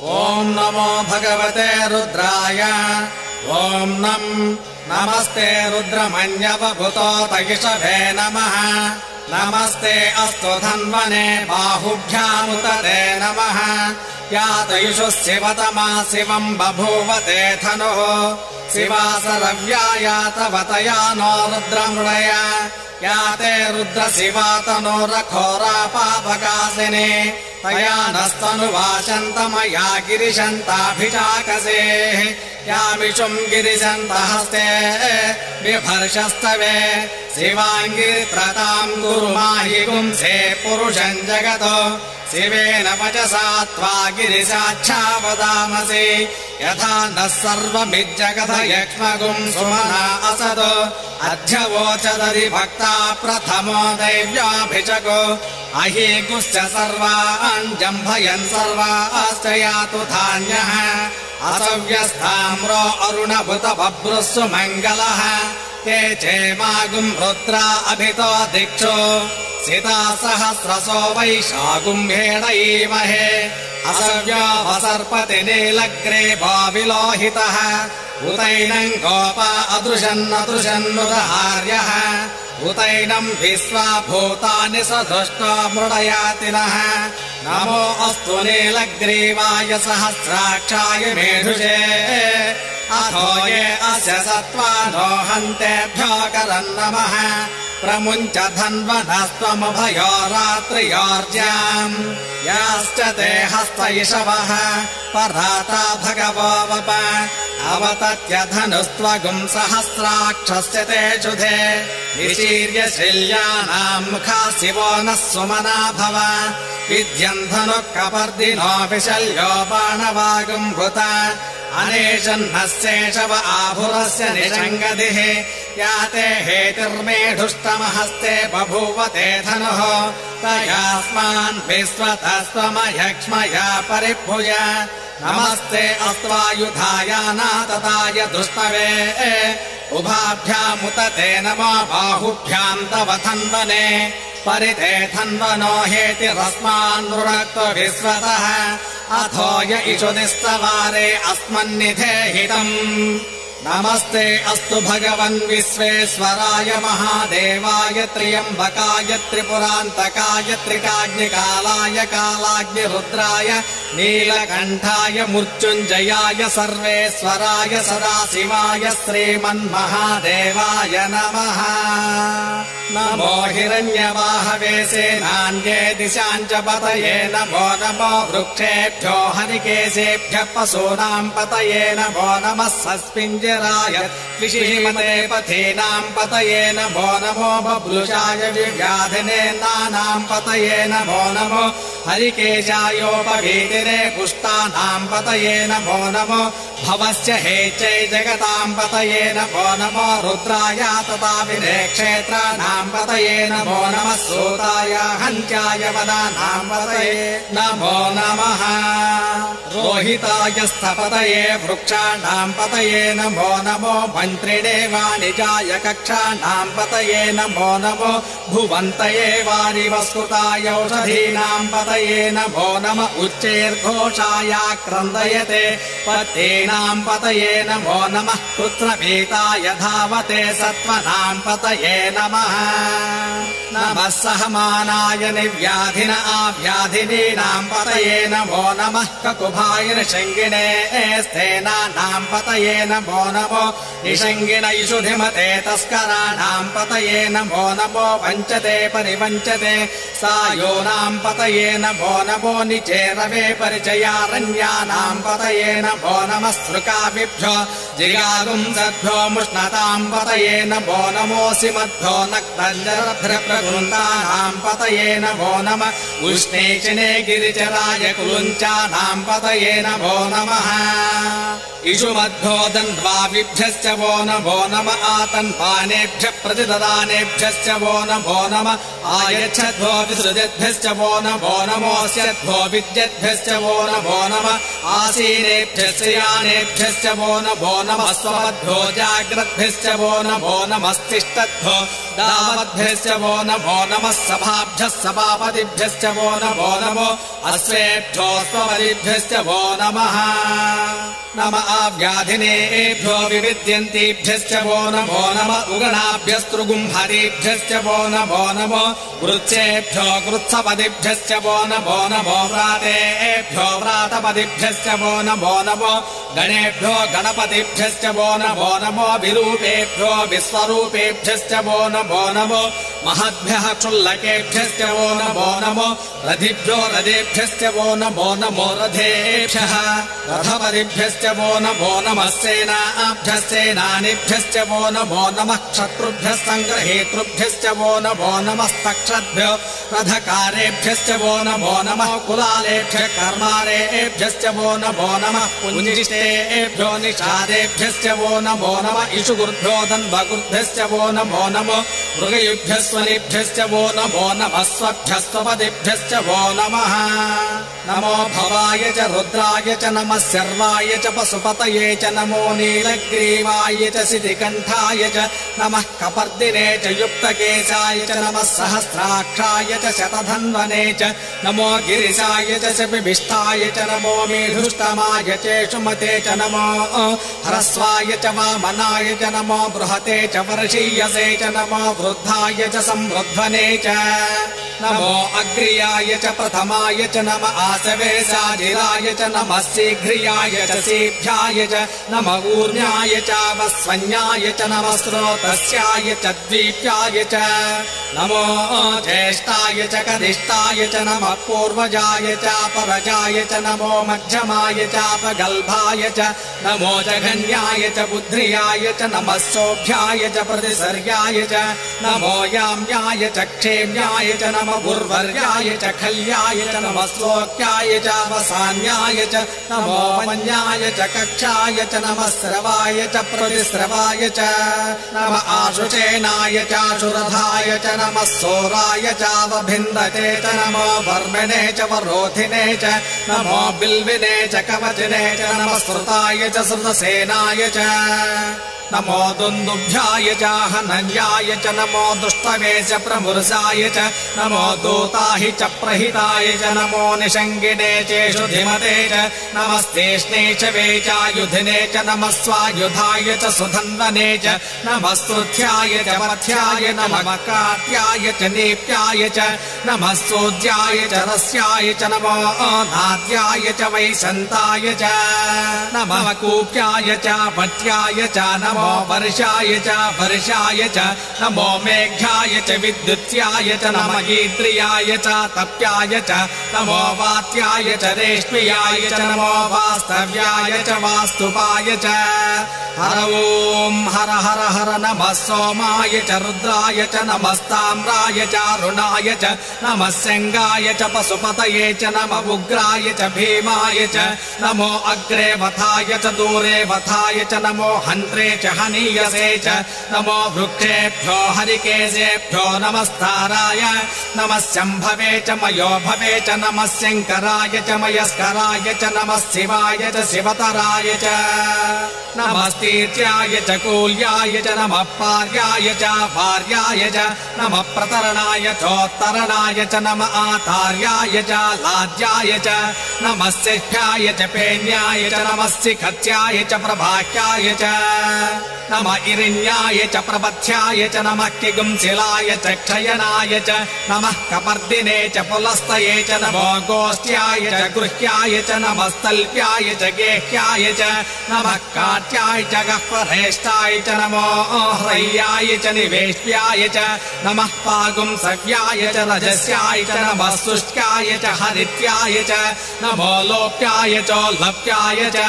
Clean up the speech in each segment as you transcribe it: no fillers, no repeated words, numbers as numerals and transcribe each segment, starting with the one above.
ॐ नमो भगवते रुद्राय ॐ नमस्ते रुद्रमन्यवभूतोतयिषभे नमः नमस्ते अस्तु धन्वने बाहुभ्यामुत ते नमः यातयुषु शिवतमा शिवम् बभूवते धनुः शिवासरव्यायातवतया नो रुद्रमृडय याते रुद्रशिवा तनोरघोरापापकासिने तया नस्तनुवाचन्तमया गिरिशन्ताभिषाकसेः यामिषुम् गिरिशन्तहस्ते बिभर्षस्तवे शिवाङ्गिरित्रताम् गुरुमाहि गुंसे पुरुषम् जगतो शिवेन वचसा त्वा गिरिशाच्छा वदामसि यथा नः सर्वमिज्जगत यक्ष्मगुम् सुमना असदो अध्यवोचदधि भक्ता प्रथमो दैव्याभिषगो अहीगुश्च सर्वान् जम्भयन् सर्वाश्च यातु धान्यः असव्यस्ताम्रो अरुणभुत बभ्रुः सुमङ्गलः ये चेमागुम् रुद्रा अभितो दिक्षु सिता सहस्रसो वैशागुम्भेणैमहे असव्योपसर्पति नीलग्रे भाविलोहितः उतैनम् गोपा अदृशन्नदृशन्नुदहार्यः उतैनम् विश्वा भूतानि सधृष्टो मृडयातिनः नमो अस्तु नीलग्रीवाय सहस्राक्षाय मेढुषे अथो ये अस्य सत्त्वानो हन्तेभ्यो करन् नमः प्रमुञ्च धन्वनस्त्वमभयो रात्रियोर्ज्याम् याश्च ते हस्तयिषवः पराता भगवो वप अवतत्य धनुस्त्वगुम् सहस्राक्षस्य ते शुधे निशीर्य शैल्यानाम् मुखा शिवो नः सुमना भव विद्यम् धनुः कपर्दिनो विशल्यो बाणवागुम् भूता अनेशन्नः शेषव आभुरस्य निषङ्गदिः याते हेतिर्मेढुष्टमहस्ते बभूवते धनुः तयास्मान् विश्वतस्त्वमयक्ष्मया परिभुज नमस्ते अस्त्वायुधायानातताय दुष्टवे उभाभ्यामुत ते नमो बाहुभ्याम् तव धन्वने परिते धन्वनो हेतिरस्मान् नृणक्त्व विश्वतः अथो य इषुदिस्तवारे अस्मन्निधेहितम् नमस्ते अस्तु भगवन् विश्वेश्वराय महादेवाय त्र्यम्बकाय त्रिपुरान्तकाय त्रिकाग्निकालाय कालाग्निरुद्राय नीलकण्ठाय मृत्युञ्जयाय सर्वेश्वराय सदाशिवाय श्रीमन्महादेवाय नमः नमो हिरण्यवाहवे सेनान्ये दिशाम् च पतये नमो वृक्षेभ्यो हरिकेशेभ्यः पशूनाम् पतये नमो नमः सस्मिञ्जराय त्रिशिमते पथीनाम् पतये नमो बभ्रुषाय विव्याधिने नानाम् पतये नमो हरिकेशायोपवीतिरे पुष्टानाम् पतये नमो भवस्य हेचै जगताम् पतये नमो रुद्राय तथा विरेक्षेत्राणाम् पतये नमो नमः सूताय हन्त्याय वदानाम् पतये नमो नमः रोहिताय स्थपतये वृक्षाणाम् पतये नमो मन्त्रिणे वाणिजाय कक्षाणाम् पतये नमो भुवन्तये वारिवस्कृताय औषधीनाम् पतये नमो उच्चैर्घोषाय क्रन्दयते पत्येनाम् पतये नमो नमः पुत्रभीताय धावते सत्त्वनाम् पतये नमः सहमानाय निव्याधिन आव्याधिनीनाम् पतये नमो नमः ककुभाय निषङ्गिणे स्थेनानाम् पतये नमो निषङ्गिण इषुधिमते तस्कराणाम् पतये नमो वञ्चते परिवञ्चते सायोनाम् पतये नमो निचेरवे परिचयारण्यानाम् पतये नमो स्रुकाभिभ्यो जिगागुंसद्भ्यो मुष्णताम् पतये नमोऽसि मद्भ्यो नक्तञ्जरभ्रप्रवृन्दानाम् पतये नमो उष्णेचिने गिरिचराय कुलुञ्चानाम् पतये नमो नमः इषुमद्भ्यो दन्द्वाविभ्यश्च वो नमो आतन्पानेभ्यः प्रतिददानेभ्यश्च वो नमो आयच्छद्भ्यो विसृजद्भ्यश्च वो नमोऽस्यद्भ्यो विद्यद्भ्यश्च वो नमो आसीनेभ्यश्च याने प्राणेभ्यश्च वो नमः स्वपद्भ्यो जाग्रद्भ्यश्च वो नमस्तिष्ठद्भ्यो दावद्भ्यश्च वो नमः सभाभ्यः सभापतिभ्यश्च वो नमो अश्वेभ्यो स्वपतिभ्यश्च वो नमः व्याधिनेभ्यो विविद्यन्तीभ्यश्च वो नमः उगणाभ्यस्तृगुम्हरेभ्यश्च वो नमो वृक्षेभ्यो कृत्सपदिभ्यश्च वो नमो व्रातेभ्यो व्रातपदिभ्यश्च वो नमो गणेभ्यो गणपतिभ्यश्च वो नमो विरूपेभ्यो विश्वरूपेभ्यश्च वो नमो महद्भ्यः क्षुल्लकेभ्यश्च वो नमो रथिभ्यो रथेभ्यश्च वो नमो रथेभ्यः रथपतिभ्यश्च वो नमः सेनाभ्यः सेनानिभ्यश्च वो नमः क्षत्रुभ्यः सङ्ग्रहेतृभ्यश्च वो नमस्तक्षद्भ्यो रथकारेभ्यश्च वो नमः कुलालेभ्यः कर्मारेभ्यश्च वो नमः पुञ्जिष्टेभ्यो निषादेभ्यश्च वो नमः इषुगुर्भ्यो दन्वगुर्भ्यश्च वो नमो मृगयुभ्यः स्वनिभ्यश्च वो नमः स्वभ्यः स्वपदिभ्यश्च वो नमः नमो भवाय च रुद्राय च नमः सर्वाय च पशुपतये च नमो नीलग्रीवाय च सिद्धिकण्ठाय च नमः कपर्दिने च युक्तकेशाय च नमः सहस्राक्षाय च शतधन्वने च नमो गिरिशाय च शपिभिष्टाय च नमो मेढुष्टमाय चेषुमते च नमो ह्रस्वाय च वामनाय च नमो बृहते च वर्षीयसे च नमो वृद्धाय च संवृध्वने च नमो अग्र्याय च प्रथमाय च नम आसवेशाजिराय च नमः शीघ्रियाय च शीभ्याय च नम ऊर्ण्याय च वस्वन्याय च नमः स्रोतस्याय च द्वीप्याय च नमो ज्येष्ठाय च कनिष्ठाय च नमः पूर्वजाय च परजाय च नमो मध्यमाय च अपगल्भाय च नमो जघन्याय च बुद्ध्रियाय च नमः सोभ्याय च प्रतिसर्याय च नमो याम्याय च क्षेम्याय च नमः उर्वर्याय च खल्याय च नमः श्लोक्याय च अवसान्याय च नमो वन्याय च कक्षाय च नमः स्रवाय च प्रतिस्रवाय च नम आशुचेनाय चाशुरथाय च नमः सोराय चावभिन्दते च नमो वर्मिणे च वरोधिने च नमो बिल्विने च कवचिने च नमः श्रुताय च श्रुतसेनाय च नमो दुन्दुभ्याय च हनन्याय च नमो दुष्टवे च प्रमुर्षाय च नमो दूताहि च प्रहिताय च नमो निषङ्गिने चेषु धिमते च नमस्तेष्णे च वेचायुधिने च नमः स्वायुधाय च सुधन्वने च नमः स्तुत्याय च मथ्याय नमः कात्याय च नीप्याय च नमः सोज्याय च रस्याय च नमो नाद्याय च वैशन्ताय च नमः कूप्याय च भट्याय च नमो वर्षाय च नमो मेघ्याय च विद्युत्याय च नमः गीत्रियाय च तप्याय च नमो वात्याय च रेष्म्याय च नमो वास्तव्याय च वास्तुपाय च हर ओम हर हर हर नमः सोमाय च रुद्राय च नमस्ताम्राय च अरुणाय च नमः शङ्गाय च पशुपतये च नमः उग्राय च भीमाय च नमो अग्रे वथाय च दूरे वथाय च नमो हन्त्रे च हनीयसे च नमो वृक्षेभ्यो हरिकेशेभ्यो नमस्ताराय नमः शम्भवे च मयो भवे च नमः शङ्कराय च मयस्कराय च नमः शिवाय च शिवतराय च नमस्तीर्च्याय च कूल्याय च नमः पार्याय च भार्याय च नमः प्रतरणाय चोत्तरणाय च नमः आतार्याय च लाज्याय च नमः शिष्याय च पेन्याय च नमः शिखत्याय च प्रभाख्याय च नमः इरिण्याय च प्रपथ्याय च नमः किगुंशिलाय च क्षयनाय च नमः कपर्दिने च पुलस्तये च नमो गोष्ठ्याय च गृह्याय च नमः स्तल्प्याय च गेह्याय च नमः काट्याय च गह्वरेष्ठाय च नमो ह्रय्याय च निवेश्याय च नमः पागुंसव्याय च रजस्याय च नमः शुष्क्याय च हरित्याय च नमो लोप्याय चोल्लप्याय च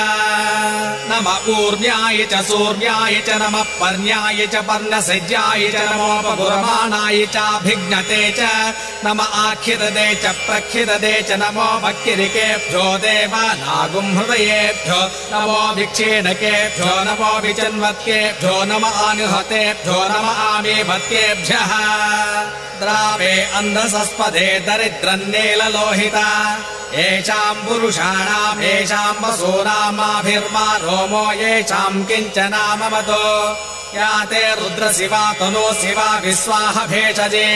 नमः ऊर्म्याय च सूर्याय च नमः पर्ण्याय च पर्णसज्याय च नमोपगुरमाणाय चाभिघ्नते च नमः आख्यदे च प्रख्यदे च नमो भक्तिरिकेभ्यो देवानागुंहृदयेभ्यो नमो भिक्षेणकेभ्यो नमो विचन्वत्केभ्यो नमः आनिहतेभ्यो नमः आमीभत्केभ्यः द्रावे अन्धसस्पदे दरिद्रन्नीललोहिता येषाम् पुरुषाणाम् येषाम् वसूनामाभिर्मा रोमो येषाम् किञ्चनामवतो या ते रुद्र शिवा तनो शिवा विश्वाह भेषजे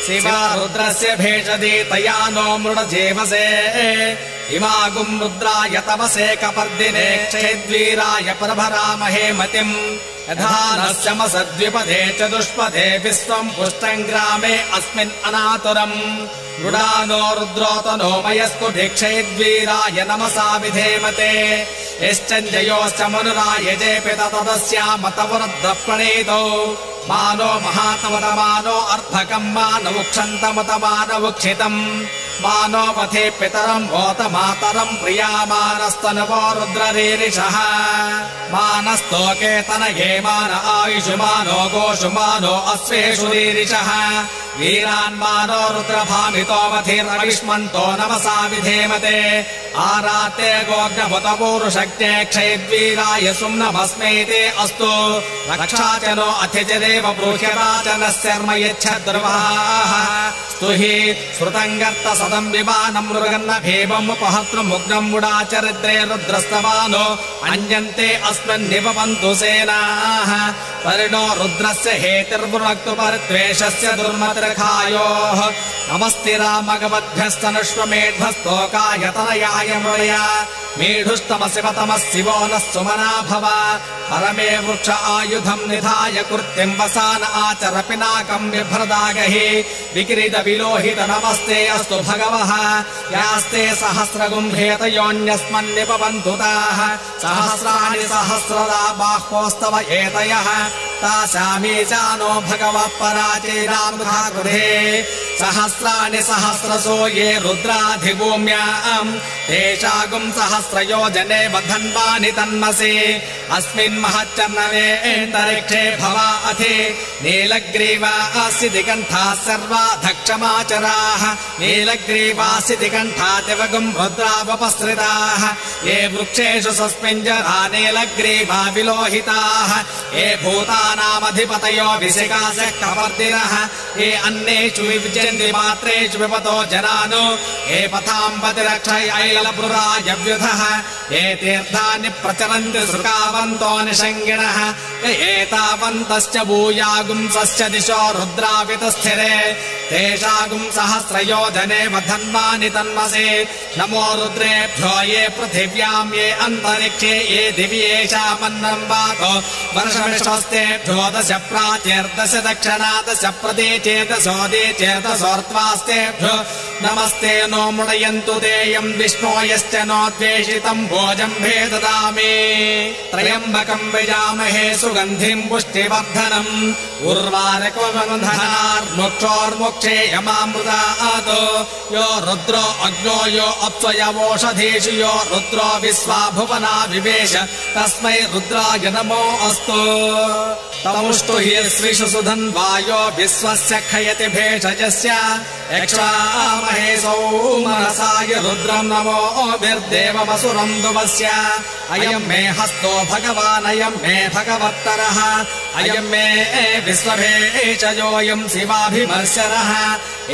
शिवा रुद्रस्य भेषजे तया नो मृडजेवसे इमागुम् रुद्राय तवसे कपर्दिने क्षेद्वीराय प्रभरामहे मतिम् यथा नस्यमसद्विपदे चतुष्पदे विश्वम् पुष्टम् ग्रामे अस्मिन् अनातुरम् मृडानो रुद्रोतनो मयस्कु भिक्षेद्वीराय नमसा विधेमते यश्चञ्जयोश्च मनुरायजेऽपि तदस्यामतवरुद्धप्रणीतौ मानो महातमतमानो अर्धकम् मानवुक्षन्तमतमानवुक्षितम् मानो पथे पितरम् वोत मातरम् प्रियामानस्तनुवो रुद्ररीरिषः मानस्तोकेतनये मान आयुषुमानो गोषुमानो अश्वेषु रीरिषः वीरान्मानो रुद्रभामितोऽवधिर्विष्मन्तो नमसा विधेमते आराते गोग्नभुतपूरुषज्ञे क्षयद्वीराय सुम्नभस्मेते अस्तु रक्षा च नो अथिजदेव ब्रूह्यराचनश्चर्म यच्छद्रुवाः स्तुहि श्रुतम् सदम् विमानम् मृगन्न भीममुपहर्तृमुग्नम् मुडाचरिद्रे रुद्रस्तवानो अन्यन्ते अस्मिन्निपन्तु सेनाः परिणो रुद्रस्य हेतिर्वृणक्तु परिद्वेषस्य दुर्मतिर्खायोः नमस्तिरामगवद्भ्यस्तनुष्वमेध्वस्तोकायतनयाय मृया मेढुस्तमशिवतमः शिवो नः सुमना भव परमे वृक्ष आयुधम् निधाय कृत्यम् वसान आचर पिनाकम् बिभ्रदागहि विकिरीत विलोहित नमस्ते अस्तु भगवः यास्ते सहस्रगुम्भेतयोऽन्यस्मन्निपवन्तु ताः सहस्राणि सहस्रदा बाह्वोस्तव एतयः तासामीजानो भगवः पराचेरामुखा कृधे सहस्राणि सहस्रसो ये रुद्राधिभूम्याम् तेषागुम् सहस्रयोजने बधन्वानि तन्मसि अस्मिन् महच्चर्णवेऽन्तरिक्षे भवा अथि नीलग्रीवासि दिगन्ठाः सर्वा धक्षमाचराः नीलग्रीवासि दिगन्ठादिवगुम् रुद्रावपसृताः ये वृक्षेषु सस्मिञ्जरा नीलग्रीवा विलोहिताः ये भूतानामधिपतयो विशिकासः कपर्दिनः ये अन्येषु विविजन्ति मात्रेषु विपतो जनानो ये पथाम्पतिरक्षयैलपुरायव्युधः ये तीर्थानि प्रचरन्ति सृकावन्तो निषङ्गिणः एतावन्तश्च भूयागुंसश्च दिशो रुद्रावितस्थिरे तेषागुम् सहस्रयोजने वधन्वानि तन्मसे नमो रुद्रेभ्यो ये पृथिव्याम् ये अन्तरिक्षे ये दिवि येषामन्नम् वातो वर्षविश्वस्तेभ्यो दश प्राचेर्दश दक्षिणा दश प्रदेचे दशोदेचेदशोर्त्वास्तेभ्यो नमस्ते नो मुडयन्तु तेयम् विष्णो यश्च नो द्वेषितम् भोजम्भे ददामि त्र्यम्बकम् विजामहे सुगन्धिम् पुष्टिवर्धनम् उर्वारकवबन्धनार्मुक्षोर्मुक्षे यमामृतात् यो रुद्रो अग्नो यो अप्सयवोषधीषु यो रुद्रो विश्वा भुवना विवेश तस्मै रुद्राय नमो अस्तु तमुष्टु हि श्रीषु सुधन्वायो विश्वस्य क्षयति भेषजस्य यक्षामहे सौमनसाय रुद्रम् नमोभिर्देवमसुरम् दुवस्य अयम् मे हस्तो भगवान् अयम् मे भगवत्तरः अयम् मे विश्वभेषजोऽयम् शिवाभिमर्शरः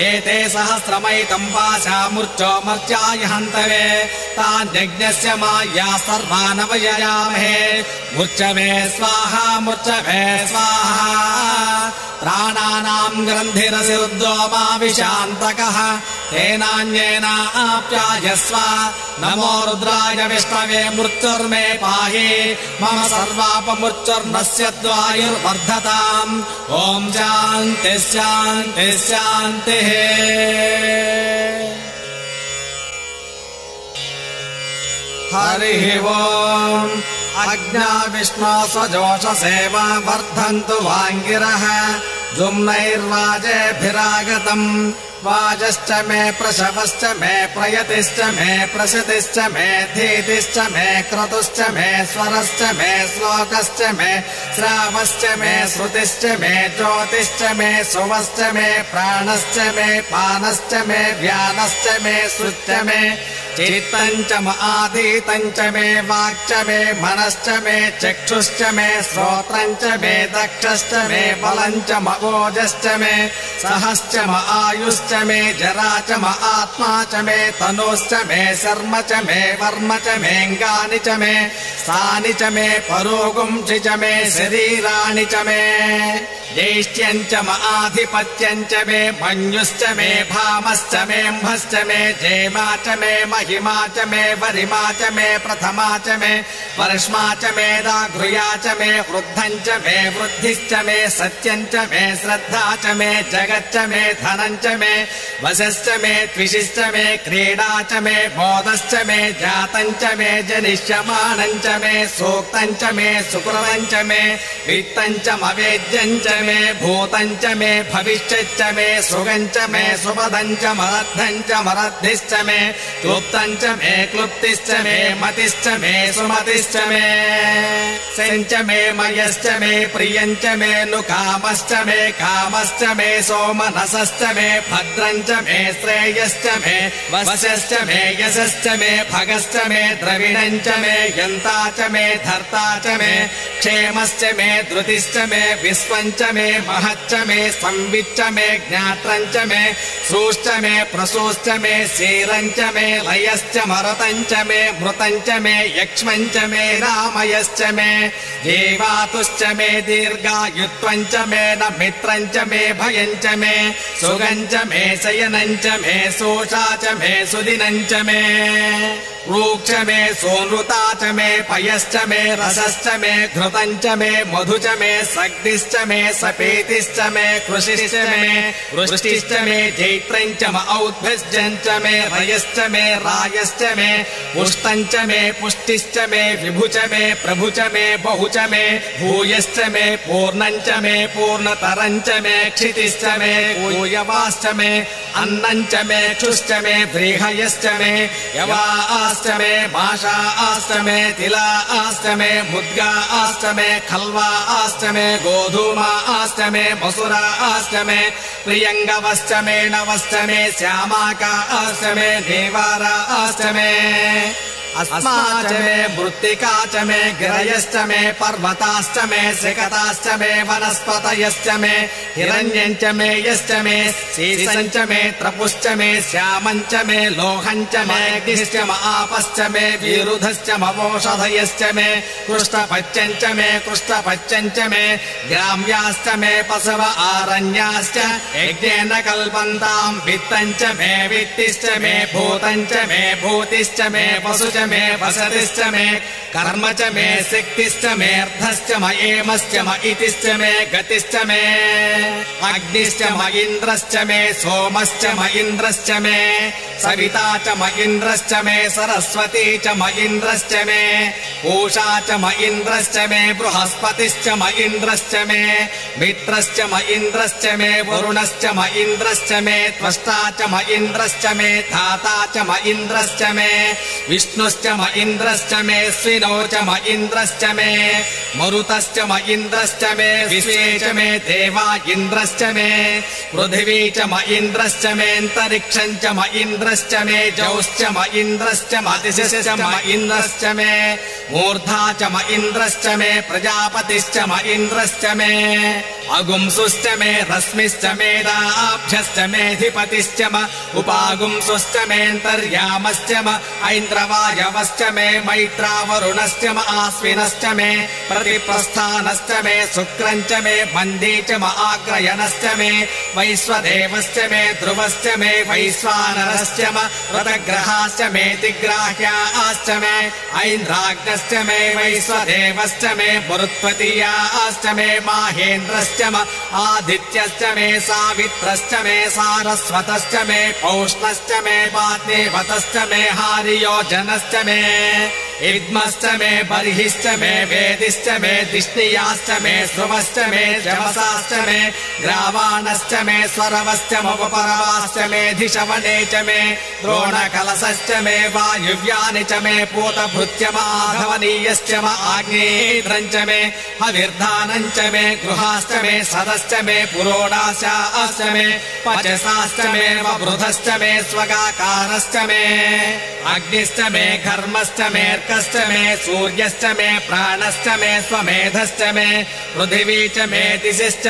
एते सहस्रमैतम् पाशामूर्चो मर्त्याय हन्तवे तान्यज्ञस्य माया सर्वानवययामहे मूर्च्छवे स्वाहा मूर्च्छवे स्वाहा प्राणानाम् ग्रन्थिरसि रुद्रो मा विशान्तकः तेनान्येनाप्यायस्व नमो रुद्राय विष्णवे मृत्युर्मे पाहि मम सर्वापमृत्युर्नस्य द्वायुर्वर्धताम् ॐ शान्तिः शान्तिः शान्तिः हरिः ओम् अज्ञा विष्णो स्वजोषसेवा वर्धन्तु वाङ्गिरः जुम्नैर्वाजेभिरागतम् वाजश्च मे प्रशवश्च मे प्रयतिश्च मे प्रसतिश्च मे धीतिश्च मे क्रतुश्च मे स्वरश्च मे श्लोकश्च मे श्रावश्च मे श्रुतिश्च मे ज्योतिश्च मे सुवश्च मे प्राणश्च मे पानश्च मे व्यानश्च मे श्रुश्च मे चित्तम् च आधीतम् च मे वाक् च मे मनश्च मे चक्षुश्च मे श्रोत्रम् च मे दक्षश्च मे बलम् च ओजश्च मे सहश्च आयुश्च मे जरा च आत्मा च मे तनुश्च मे शर्म च मे वर्म च मेऽङ्गानि च मे स्थानि च मे परोगुंसि च मे शरीराणि च मे ज्येष्ठ्यम् च आधिपत्यम् च मे मन्युश्च मे भामश्च मेऽम्भश्च मे जेमा च मे महिमा च मे वरिमा च मे प्रथमा च मे वर्ष्मा च मे दाघृया च मे वृद्धम् च मे वृद्धिश्च मे सत्यम् च मे श्रद्धा च मे जगच्च मे धनम् च मे वशश्च मे त्विषिश्च मे क्रीडा च मे मोदश्च मे जातम् च मे जनिष्यमानम् च मे सूक्तम् च मे सुकृतम् च मे वित्तम् च मवेद्यम् च मे भूतम् च मे भविष्यच्च मे सुगम् च मे सुपदम् च मरद्धम् च मरद्धिश्च मे क्लुप्तम् च मे क्लुप्तिश्च मे मतिश्च मे सुमतिश्च मे सञ्च मे मयश्च मे प्रियम् च मे नुकामश्च मे कामश्च मे सोमनसश्च मे भद्रम् च मे श्रेयश्च मे वशश्च मे यशश्च मे भगश्च मे द्रविणम् च मे यन्ता च मे धर्ता च मे क्षेमश्च मे धृतिश्च मे विश्वम् च मे महच्च मे संविच्च मे ज्ञात्रम् च मे सूश्च मे प्रसूश्च मे शीरम् च मे लयश्च मरतम् च मे मृतम् च मे यक्ष्मम् च मे रामयश्च मे जीवातुश्च मे दीर्घायुत्वम् च मे न मित्रम् च मे भयम् च मे सुगम् च मे शयनम् च मे सोषा च मे सुदिनम् च मे रूक्ष मे सोनृता च मे पयश्च मे रसश्च मे घृतम् च मे मधु च मे सग्दिश्च मे सपेतिश्च मे कृषिश्च मे वृष्टिश्च मे जैत्रम् च औद्भ्यम् च मे रयश्च मे रायश्च मे पुष्टम् च मे पुष्टिश्च मे विभु च मे प्रभु च मे बहु च मे भूयश्च मे पूर्णम् च मे पूर्णतरम् च मे क्षितिश्च मे भूयवाश्च मे अन्नम् च मे क्षुश्च मे व्रीहयश्च मे यवाश्च मे माषाश्च मे तिलाश्च मे मुद्गाश्च मे खल्वाश्च मे गोधूमाश्च मे मसुराश्च मे प्रियङ्गवश्च मे नवश्च मे श्यामाकाश्च मे देवाराश्च मे अस्मा च मे मृत्तिका च मे गिरयश्च मे पर्वताश्च मे सिकताश्च मे वनस्पतयश्च मे हिरण्यम् च मे यश्च मे शीर्षम् च मे त्रपुश्च मे श्यामम् च मे लोहम् च मे अग्निश्च आपश्च मे विरुधश्च मवोषधयश्च मे कृष्णपच्यम् च मे कृष्णपच्यम् च मे ग्राम्याश्च मे पशव आरण्याश्च यज्ञेन कल्पन्ताम् वित्तम् च मे वित्तिश्च मे भूतम् च मे भूतिश्च मे वसु च मे वसतिश्च मे कर्म च मे शक्तिश्च मे अर्थश्च म एमश्च म इतिश्च मे गतिश्च मे अग्निश्च म इन्द्रश्च मे सोमश्च म इन्द्रश्च मे सविता च म इन्द्रश्च मे सरस्वती च म इन्द्रश्च मे पूषा च म इन्द्रश्च मे बृहस्पतिश्च म इन्द्रश्च मे मित्रश्च म इन्द्रश्च मे वरुणश्च म इन्द्रश्च मे त्वष्टा च म इन्द्रश्च मे धाता च म इन्द्रश्च मे विष्णुश्च म इन्द्रश्च मे स्विनो च म इन्द्रश्च मे मरुतश्च म इन्द्रश्च मे विश्वे च मे देवा इन्द्रश्च मे पृथिवी च म इन्द्रश्च मेऽन्तरिक्षम् च म इन्द्रश्च मे जौश्च म इन्द्रश्च म दिशश्च म इन्द्रश्च मे मूर्धा च म इन्द्रश्च मे प्रजापतिश्च म इन्द्रश्च मे अगुंसुश्च मे रश्मिश्च मेदाभ्यश्च मेऽधिपतिश्च म उपागुंसुश्च मेऽन्तर्यामश्च म ऐन्द्रवायवश्च मे मैत्रावरुणश्च म आश्विनश्च मे प्रतिप्रस्थानश्च मे शुक्रम् च मे मन्दी च म आग्रयणश्च मे वैश्वदेवश्च मे ध्रुवश्च मे वैश्वानरश्च म व्रतग्रहाश्च मे तिग्राह्याश्च मे ऐन्द्राग्नश्च मे वैश्वदेवश्च मे मरुत्वतीयाश्च मे माहेन्द्रश्च म आदित्यश्च मे सावित्रश्च मे सारस्वतश्च मे पौष्णश्च मे वाग्देवतश्च मे हारियोजनश्च मे इद्मश्च मे बर्हिश्च मे वेदिश्च मे दिष्णियाश्च मे स्रुवश्च मे शवसाश्च मे ग्रावाणश्च मे स्वरवश्च मपरवाश्च मे धिशवने च मे द्रोणकलशश्च मे वायुव्यानि च मे पूतभृत्यमाधवनीयश्च म आग्नेयेन्द्रम् च मे हविर्धानम् च मे गृहाश्च मे सदश्च मे पुरोडाशाश्च मे पचसाश्च मे वृधश्च मे स्वगाकारश्च मे अग्निश्च मे घर्मश्च मेऽर्कश्च मे सूर्यश्च मे प्राणश्च मे स्वमेधश्च मे पृथिवी च मे दिशिश्च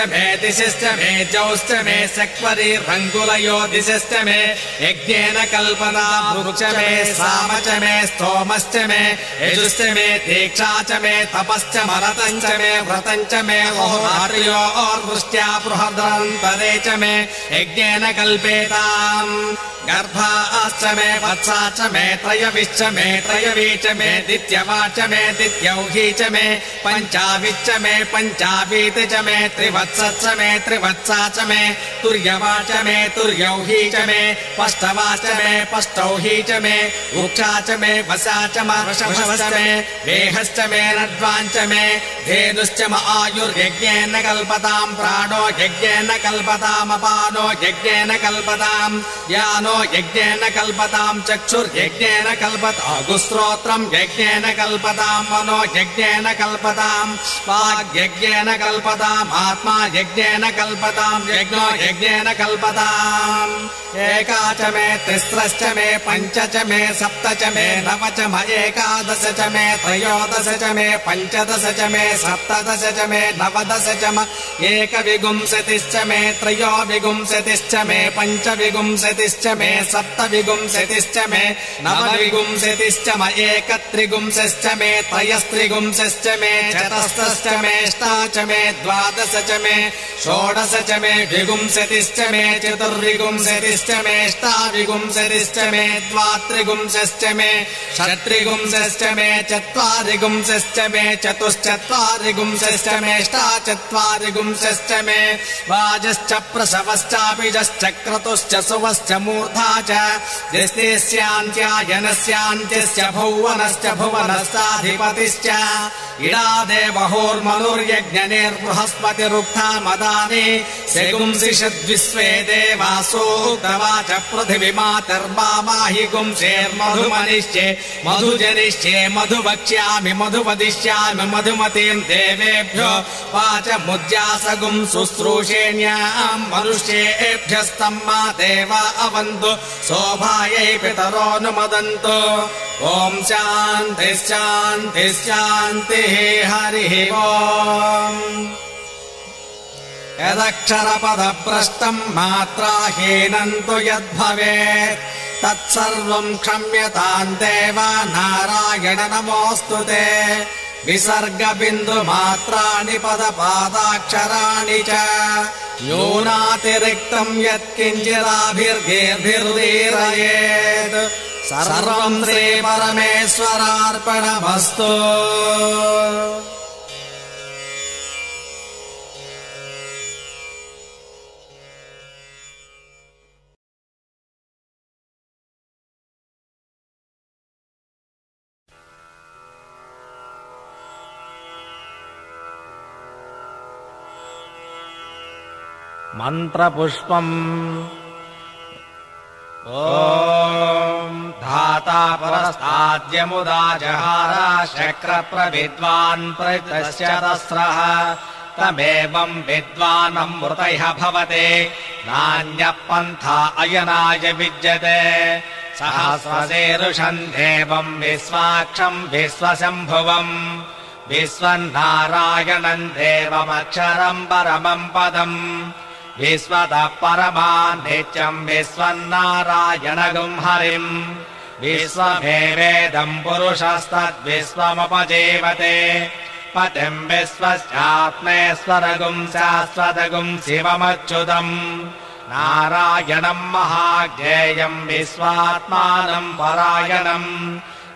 मे जौश्च मे सक्वरी रङ्गुलयो दिशश्च मे यज्ञेन कल्पना वृक्ष मे साम च मे स्तोमश्च मे यजुश्च मे दीक्षा च मे तपश्च मरतम् च मे व्रतम् च मे वृष्ट्या बृहदन्तरे च मे यज्ञेन कल्पेताम् गर्भाश्च मे वत्सा च मे त्रयविश्च मे त्रयवी च मे दित्यवा च मे दित्यौही च मे पञ्चाविश्च मे पञ्चावीति च मे त्रिवत्सश्च मे त्रिवत्सा च मे तुर्यवा च मे तुर्यौही च मे पष्टवा च मे पष्टौही च मे उक्षा च मे वसा च मर्षभश्च मे वेहश्च मे नड्वाञ्च मे धेनुश्च म आयुर्यज्ञेन कल्पताम् प्राणो यज्ञेन कल्पतामपानो यज्ञेन कल्पताम् यानो यज्ञेन कल्पताम् चक्षुर्यज्ञेन कल्पतागुस्त्रोत्रम् यज्ञेन कल्पताम् मनो यज्ञेन कल्पताम् वाग्यज्ञेन कल्पताम् आत्मा यज्ञेन कल्पताम् यज्ञो यज्ञेन कल्पताम् एका च मे तिस्रश्च मे पञ्च च मे सप्त च मे नव च म एकादश च मे त्रयोदश च मे पञ्चदश च मे सप्तदश च मे नवदश च म एकविंशतिश्च मे त्रयोविंशतिश्च मे पञ्चविंशतिश्च मे सप्तविंशतिश्च मे नवविंशतिश्च म एकत्रिंशश्च मे त्रयस्त्रिंशश्च मे चतुष्टश्च मे अष्टा च मे द्वादश च मे षोडश च मे विंशतिश्च मे चतुर्विंशतिश्च मे अष्टाविंशतिश्च मे द्वात्रिंशश्च मे षट्त्रिंशश्च मे चत्वारिंशश्च मे चतुश्चत्वारिंशश्च मे अष्टाचत्वारिंशश्च मे वाजश्च प्रसवश्चाभिजश्च क्रतुश्च सुवश्च मूर्धा च दिस्तेस्यान्त्यायनस्यान्त्यश्च भुवनश्च भुवनश्चाधिपतिश्च इडादेवहोर्मनुर्यज्ञनिर्बृहस्पतिरुक्था मदानि सेगुंसिषद्विश्वे देवासोक्तवाच पृथिवीमातर्माहि गुंसेर्मधुमनिश्चे मधुजनिश्चे मधुवक्ष्यामि मधुवदिष्यामि मधुमतीम् देवेभ्यो वाचमुद्यासगुं शुश्रूषेण्याम् मनुष्येभ्यस्तम् मा देवा अवन्तु शोभायै पितरोऽनुमदन्तु ॐ शान्तिः शान्तिः शान्तिः हरिः ॐ यदक्षरपदभ्रष्टम् मात्राहीनम् तु यद्भवेत् तत्सर्वम् क्षम्यताम् देव नारायण नमोऽस्तु ते विसर्गबिन्दुमात्राणि पदपादाक्षराणि च न्यूनातिरिक्तम् यत्किञ्चिदाभिर्गेर्भिर्दीरयेत् सर्वम् श्रीपरमेश्वरार्पणमस्तु మంత్రపుష్పం ఓం ధాతా పురస్తాద్యముదా జహార శక్రప్రవిద్వాన్ ప్రతిశ్చరస్రః తమేవం విద్వానం మృతైః భవతే నాన్యః పంథా అయనాయ విద్యతే సహస్రశీర్షం దేవం విశ్వాక్షం విశ్వశంభువం విశ్వన్నారాయణం దేవమక్షరం పరమం పదం విశ్వతః పరమాన్ నిత్యం విశ్వన్నారాయణగుం హరిం విశ్వమేవేదం పురుషస్తద్విశ్వముపజీవతే పతిం విశ్వస్యాత్మేశ్వరగుం శాశ్వతగుం శివమచ్యుతం నారాయణం మహాజ్ఞేయం విశ్వాత్మానం పరాయణం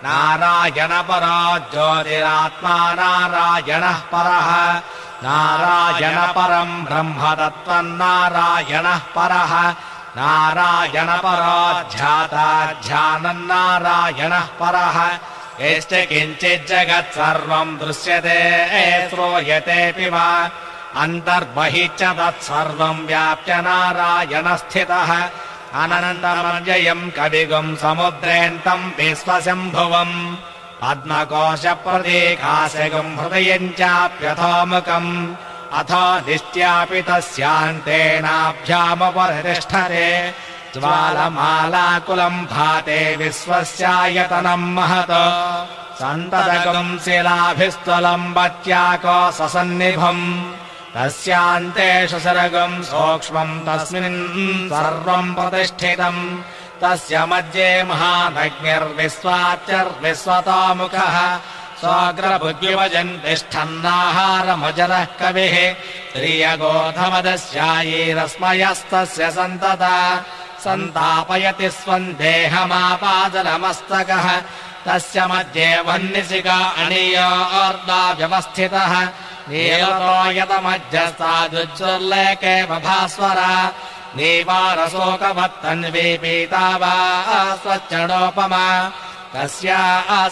నారాయణ పరో జ్యోతిరాత్మా నారాయణః పరః నారాయణ పరం బ్రహ్మతత్వం నారాయణః పరః నారాయణ పరో ధ్యాతం నారాయణః పరః यश्च किञ्चिज्जगत् सर्वम् दृश्यते श्रूयतेऽपि वा अन्तर्बहिः च तत्सर्वम् व्याप्य नारायणस्थितः अनन्तमव्ययम् कविगुम् समुद्रेऽन्तम् विश्वशम्भुवम् पद्मकोशप्रतीकाशगुम् हृदयम् चाप्यथोमुखम् अथो दिष्ट्यापि तस्यान्तेनाभ्यामुपरितिष्ठते ज्वालमालाकुलम् भाते विश्वस्यायतनम् महत् सन्ततगुम् शिलाभिस्तुलम् वत्याकोशसन्निभम् तस्यान्तेषु सरगुम् सूक्ष्मम् तस्मिन् सर्वम् प्रतिष्ठितम् तस्य मध्ये महानग्निर्विश्वाच्यर्विश्वतोमुखः स्वाग्रभुग्युवजन् तिष्ठन्नाहारमजरः कविः श्रियगोधमदस्यायैरस्मयस्तस्य सन्तता सन्तापयति स्वम् देहमापादनमस्तकः तस्य मध्ये वह्निशिखा अणीयोर्धा व्यवस्थितः नीलतो यतमध्यस्तादुज्ज्वल्लेके भास्वरा नीवारशोकवत्तन्वी पीतावा स्वच्छणोपमा तस्या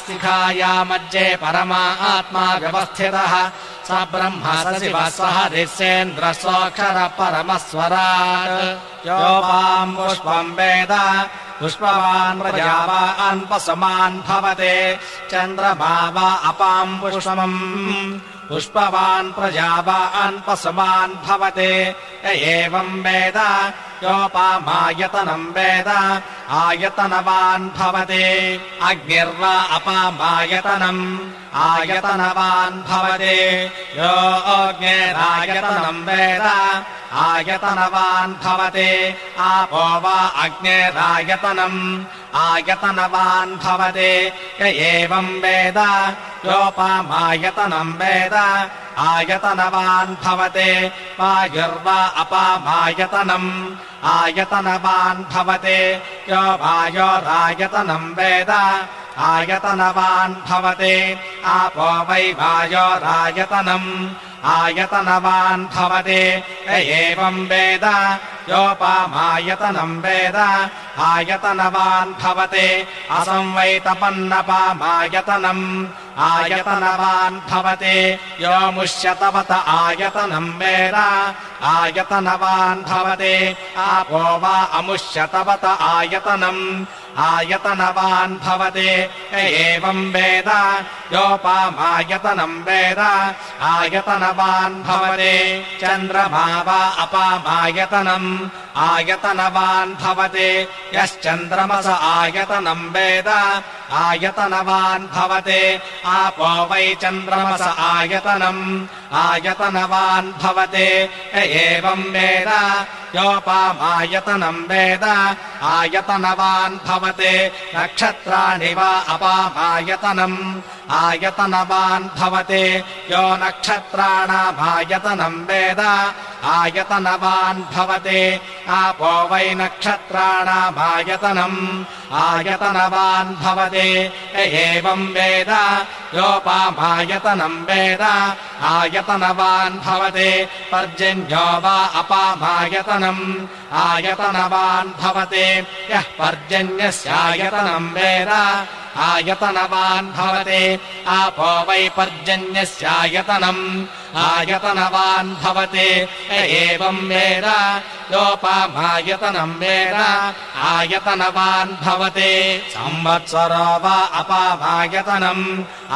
शिखाया मध्ये परमात्मा व्यवस्थितः स ब्रह्म शिवः सह ऋष्येन्द्रसोऽक्षर परमस्वराट् योपाम् पुष्पम् वेद पुष्पवान् प्रजावान् पशुमान् भवते चन्द्रमा वा अपाम् पुष्पम् पुष्पवान् प्रजावान् पशुमान् भवते एवम् वेद योपामायतनम् वेद आयतनवान् भवते अग्निर्वा अपामायतनम् आयतनवान् भवते यो अग्निरायतनम् वेद आयतनवान् भवते आपो वा अग्निरायतनम् आयतनवान् भवते य एवम् वेद योपामायतनम् वेद आयतनवान् भवते वायुर्वा अपामायतनम् आयतनवान् भवते यो वायोरायतनम् वेद आयतनवान् भवते आपो वै वायोरायतनम् आयतनवान् भवते एवम् वेद योपामायतनम् वेद आयतनवान् भवते असंवैतपन्नपामायतनम् आयतनवान् भवते यो मुष्यतवत आयतनम् वेद आयतनवान् भवते आपो वा अमुष्यतवत आयतनम् आयतनवान् भवते एवम् वेद योपामायतनम् वेद आयतनवान् भवते चन्द्रमा वा अपामायतनम् आयतनवान् भवते यश्चन्द्रमस आयतनम् वेद आयतनवान् भवते आपो वै चन्द्रमस आयतनम् आयतनवान् भवते एवम् वेद योपामायतनम् वेद आयतनवान् भवते नक्षत्राणि वा अपामायतनम् आयतनवान् भवते यो नक्षत्राणामायतनम् वेद आयतनवान् भवते आपो वै नक्षत्राणामायतनम् आयतनवान् भवते एवम् वेद योपामायतनम् वेद आयतनवान् भवते पर्जन्यो वा अपामायतनम् आयतनवान् भवते यः पर्जन्यस्यायतनम् वेद आयतनवान् भवते आपो वै पर्जन्यस्यायतनम् आयतनवान् भवते एवम् वेद योपामायतनम् वेद आयतनवान् भवते संवत्सरो वा अपामायतनम्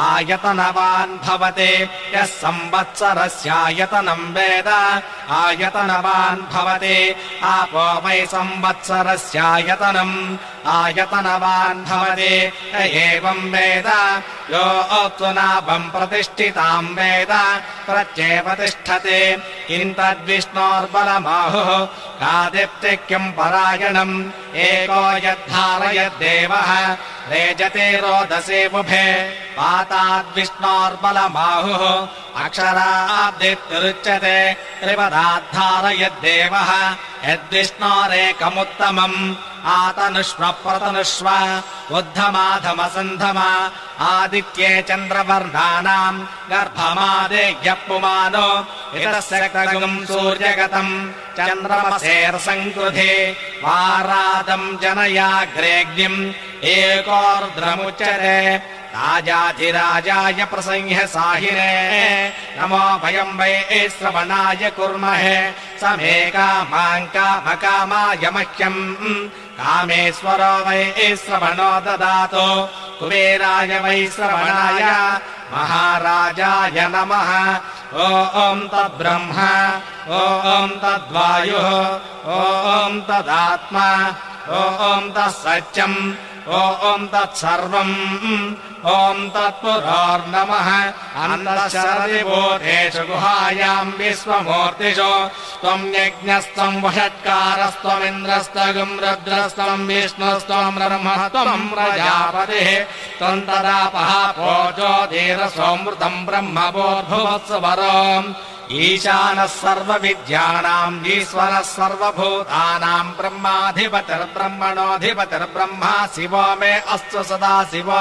आयतनवान् भवते यः संवत्सरस्यायतनम् वेद आयतनवान् भवते आपो वै संवत्सरस्यायतनम् आयतनवान् भवते एवम् वेद यो नाभम् प्रतिष्ठिताम् वेद प्रत्येव तिष्ठते किम् तद्विष्णोर्बलमाहुः कादिप्तिक्यम् परायणम् एको यद्धारयद्देवः रेजते रोदसे बुभे पाताद्विष्णोर्बलमाहुः अक्षराब्दित्युच्यते त्रिपदाद्धारयद्देवः यद्विष्णोरेकमुत्तमम् आतनुष्व प्रतनुष्व उद्धमाधमसन्धम आदित्ये चन्द्रवर्णानाम् गर्भमादेयपुमानो इतस्य सूर्यगतम् चन्द्रमसेर्सङ्कृधे वारादम् जनयाग्रेग्निम् एकोर्द्रमुच्यते राजाधिराजाय प्रसंह्य साहिने नमो भयम् वै श्रवणाय कुर्महे समे कामाय मह्यम् कामेश्वरो वै श्रवणो ददातु कुबेराय वै श्रवणाय महाराजाय नमः ॐ तद्ब्रह्म ॐ तद्वायुः ॐ तदात्मा ॐ तत्सत्यम् ॐ तत्सर्वम् ॐ तत्पुरोर्नमः अन्तःशरदिभूतेषु गुहायाम् विश्वमूर्तिषु त्वम् यज्ञस्त्वम् वषट्कारस्त्वमिन्द्रस्तगुम् रुद्रस्त्वम् विष्णुस्त्वम् ब्रह्म त्वम् प्रजापतिः त्वम् तदापः पोजोदीरसोऽमृतम् ब्रह्मभूर्भुवत्सुवरोम् ईशानः सर्वविद्यानाम् ईश्वरः सर्वभूतानाम् ब्रह्माधिपतिर्ब्रह्मणोऽधिपतिर्ब्रह्मा शिवो मे अस्तु सदा शिवो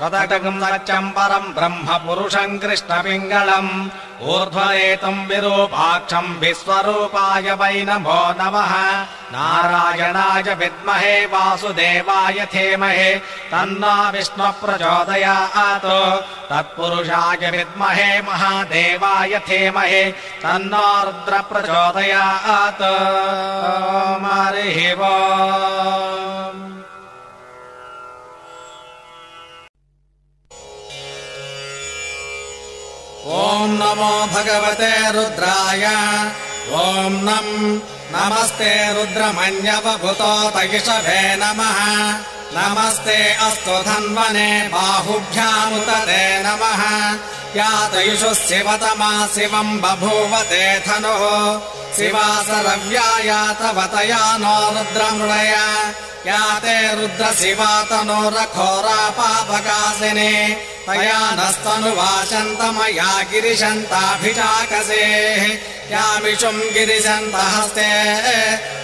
तदगम् सत्यम् परम् ब्रह्म पुरुषम् कृष्णपिङ्गलम् ऊर्ध्वरेतुम् विरूपाक्षम् विश्वरूपाय वै नमो नमः नारायणाय विद्महे वासुदेवाय धीमहि तन्नो विष्णुः प्रचोदयात् तत्पुरुषाय विद्महे महादेवाय धीमहि तन्नो रुद्रः प्रचोदयात् हरिः ओम् ॐ नमो भगवते रुद्राय ॐ नमस्ते रुद्रमन्यवभूतोतयिषभे नमः नमस्ते अस्तु धन्वने बाहुभ्यामुतते नमः यातयुषु शिवतमा शिवम् बभूवते धनुः शिवासरव्यायातवतया नो रुद्रमृडय याते रुद्रशिवा तनोरघोरापापकाशिने तया नस्तनुवाचन्तमया गिरिशन्ताभिचाकसेः यामिषुम् गिरिशन्तहस्ते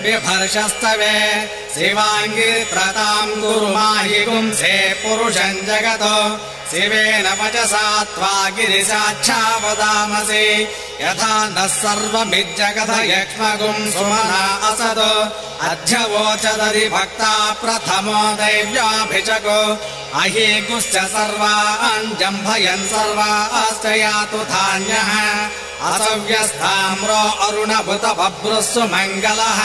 बिभर्षस्तवे शिवाङ्गिरित्रताम् गुरुमाहि गुंसे पुरुषम् जगतो शिवेन वचसा त्वा गिरिशाच्छावदामसि यथा नः सर्वमिज्जगत यक्ष्मगुम् सुमना असद अध्यवोचदरि भक्ता प्रथमो दैव्याभिषको अहीगुश्च सर्वान् जम्भयन् सर्वाश्च यातु धान्यः असव्यस्ताम्रो अरुणभुत बभ्रुः सुमङ्गलः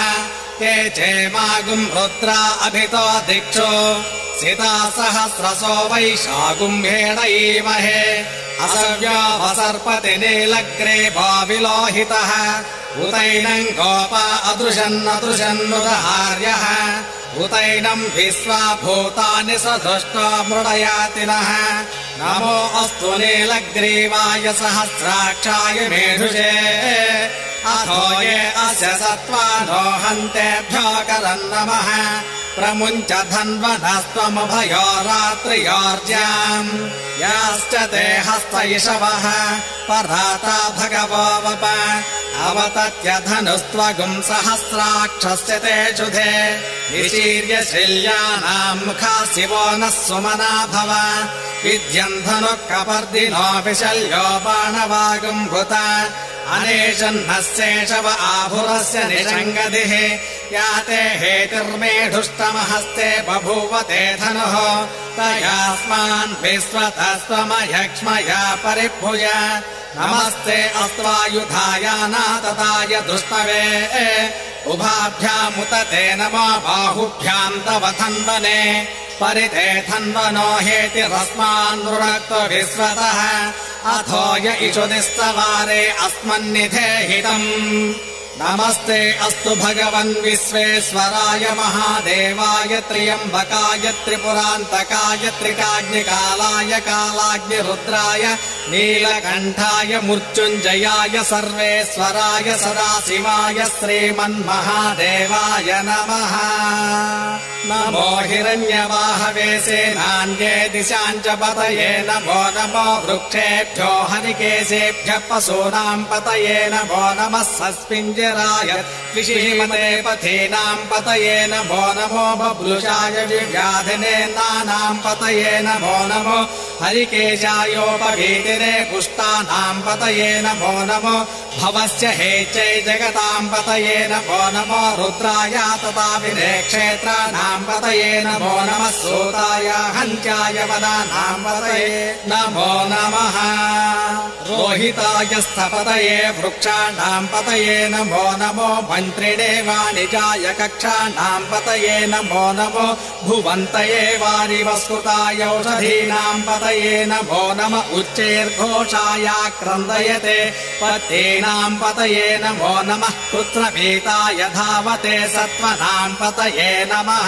ते चेमागुम् रुद्रा अभितो दिक्षु सिता सहस्रसो वैशागुम्भेणैमहे असव्योपसर्पति नीलग्रीभो विलोहितः उतैनम् गोपा अदृशन्नदृशन्नुदहार्यः उतैनम् विश्वा भूतानि सधृष्टो मृडयातिनः नमो अस्तु नीलग्रीवाय सहस्राक्षाय मेढुषे अथो ये अस्य सत्त्वानो हन्तेभ्यो करम् नमः प्रमुञ्च धन्वनस्त्वमभयो रात्रियोर्ज्याम् याश्च ते हस्तयिषवः पराता भगवो वप अवतत्य धनुस्त्वगुम् सहस्राक्षस्य ते शुधे विशीर्य शैल्यानाम् मुखा शिवो नः सुमना भव विद्यम् धनुः कपर्दिनो विशल्यो बाणवागुम् भूता अनेशन्नः शेषव आभुरस्य निषङ्गदिः याते हेतिर्मेढुष्टमहस्ते बभूवते धनुः तयास्मान् विश्वतस्त्वमयक्ष्मया परिभुज नमस्ते अस्त्वायुधायानातताय दुष्टवे उभाभ्यामुतते नमो बाहुभ्याम् तव धन्वने परिते धन्वनो हेतिरस्मान् नृणक्तो विश्वतः अथो य इषुदिस्तवारे अस्मन्निधेहितम् नमस्ते अस्तु भगवन् विश्वेश्वराय महादेवाय त्र्यम्बकाय त्रिपुरान्तकाय त्रिकाग्निकालाय कालाग्निरुद्राय नीलकण्ठाय मृत्युञ्जयाय सर्वेश्वराय सदाशिवाय श्रीमन्महादेवाय नमः नमो हिरण्यवाहवे सेनान्ये दिशाम् च पतये नमो नमो वृक्षेभ्यो हरिकेशेभ्यः पशूनाम् पतये नमो नमः सस्मिञ्जराय त्रिशिमते पथीनाम् पतये नमो नमो बभ्रुषाय व्याधिनेन्द्राणाम् पतये नमो नमो हरिकेशायोपवीतिरे पुष्टानाम् पतये नमो नमो भवस्य हेचै जगताम् पतये नमो नमो रुद्राय तथा विनेक्षेत्राणाम् पतये नमो नमः सूताय हन्त्याय वदानाम् पतये नमो नमः रोहिताय स्थपतये वृक्षाणाम् पतये नमो नमो मन्त्रिणे वाणिजाय कक्षाणाम् पतये नमो नमो भुवन्तये वारिवस्कृताय औषधीनाम् पतये नमो नम उच्चैर्घोषाय क्रन्दयते पत्येनाम् पतये नमो नमः कृत्रभीताय धावते सत्त्वनाम् पतये नमः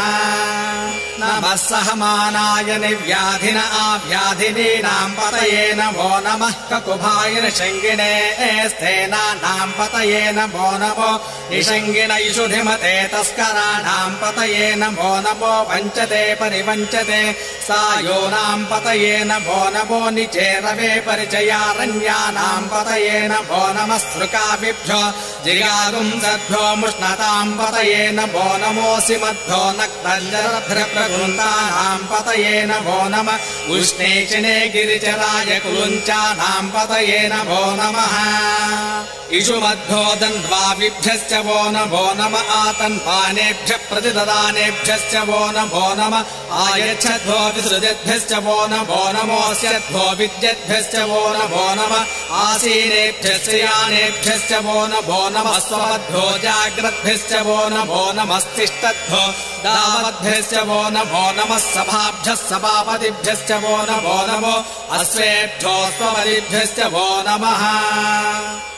नमः सहमानाय निव्याधिन आव्याधिनीनाम् पतये नमो नमः ककुभाय निषङ्गिणे स्थेनानाम् पतये नमो नमो निषङ्गिण इषुधिमते तस्कराणाम् पतये नमो नमो वञ्चते परिवञ्चते सायोनाम् पतये नमो नमो निचेरवे परिचयारण्यानाम् पतये नमो नमः सृकाभिभ्यो जिगागुंसद्भ्यो मुष्णताम् पतये नमो नमोऽसि मद्भ्यो नक्तञ्जरभ्रप्रगृन्तानाम् पतये नमो नमः उष्णेशिने गिरिचराय कुलुञ्चानाम् पतये नमो नमः इषुमद्भ्यो दन्द्वाविभ्यश्च वो नमो नम आतन्पानेभ्यः प्रतिददानेभ्यश्च वो नमो नम आयच्छद्भ्यो विसृजद्भ्यश्च वो नमो नमोऽस्यद्भ्यो विद्यद्भ्यश्च वो नमो नम आसीनेभ्यश्च यानेभ्यश्च वो नमो नमः स्वमद्भ्यो जाग्रद्भ्यश्च वो नमो नमस्तिष्ठद्भ्यो दावद्भ्यश्च वो नमो नमः सभाभ्यः सभापतिभ्यश्च वो नमो नमो अश्वेभ्यो स्वपतिभ्यश्च वो नमः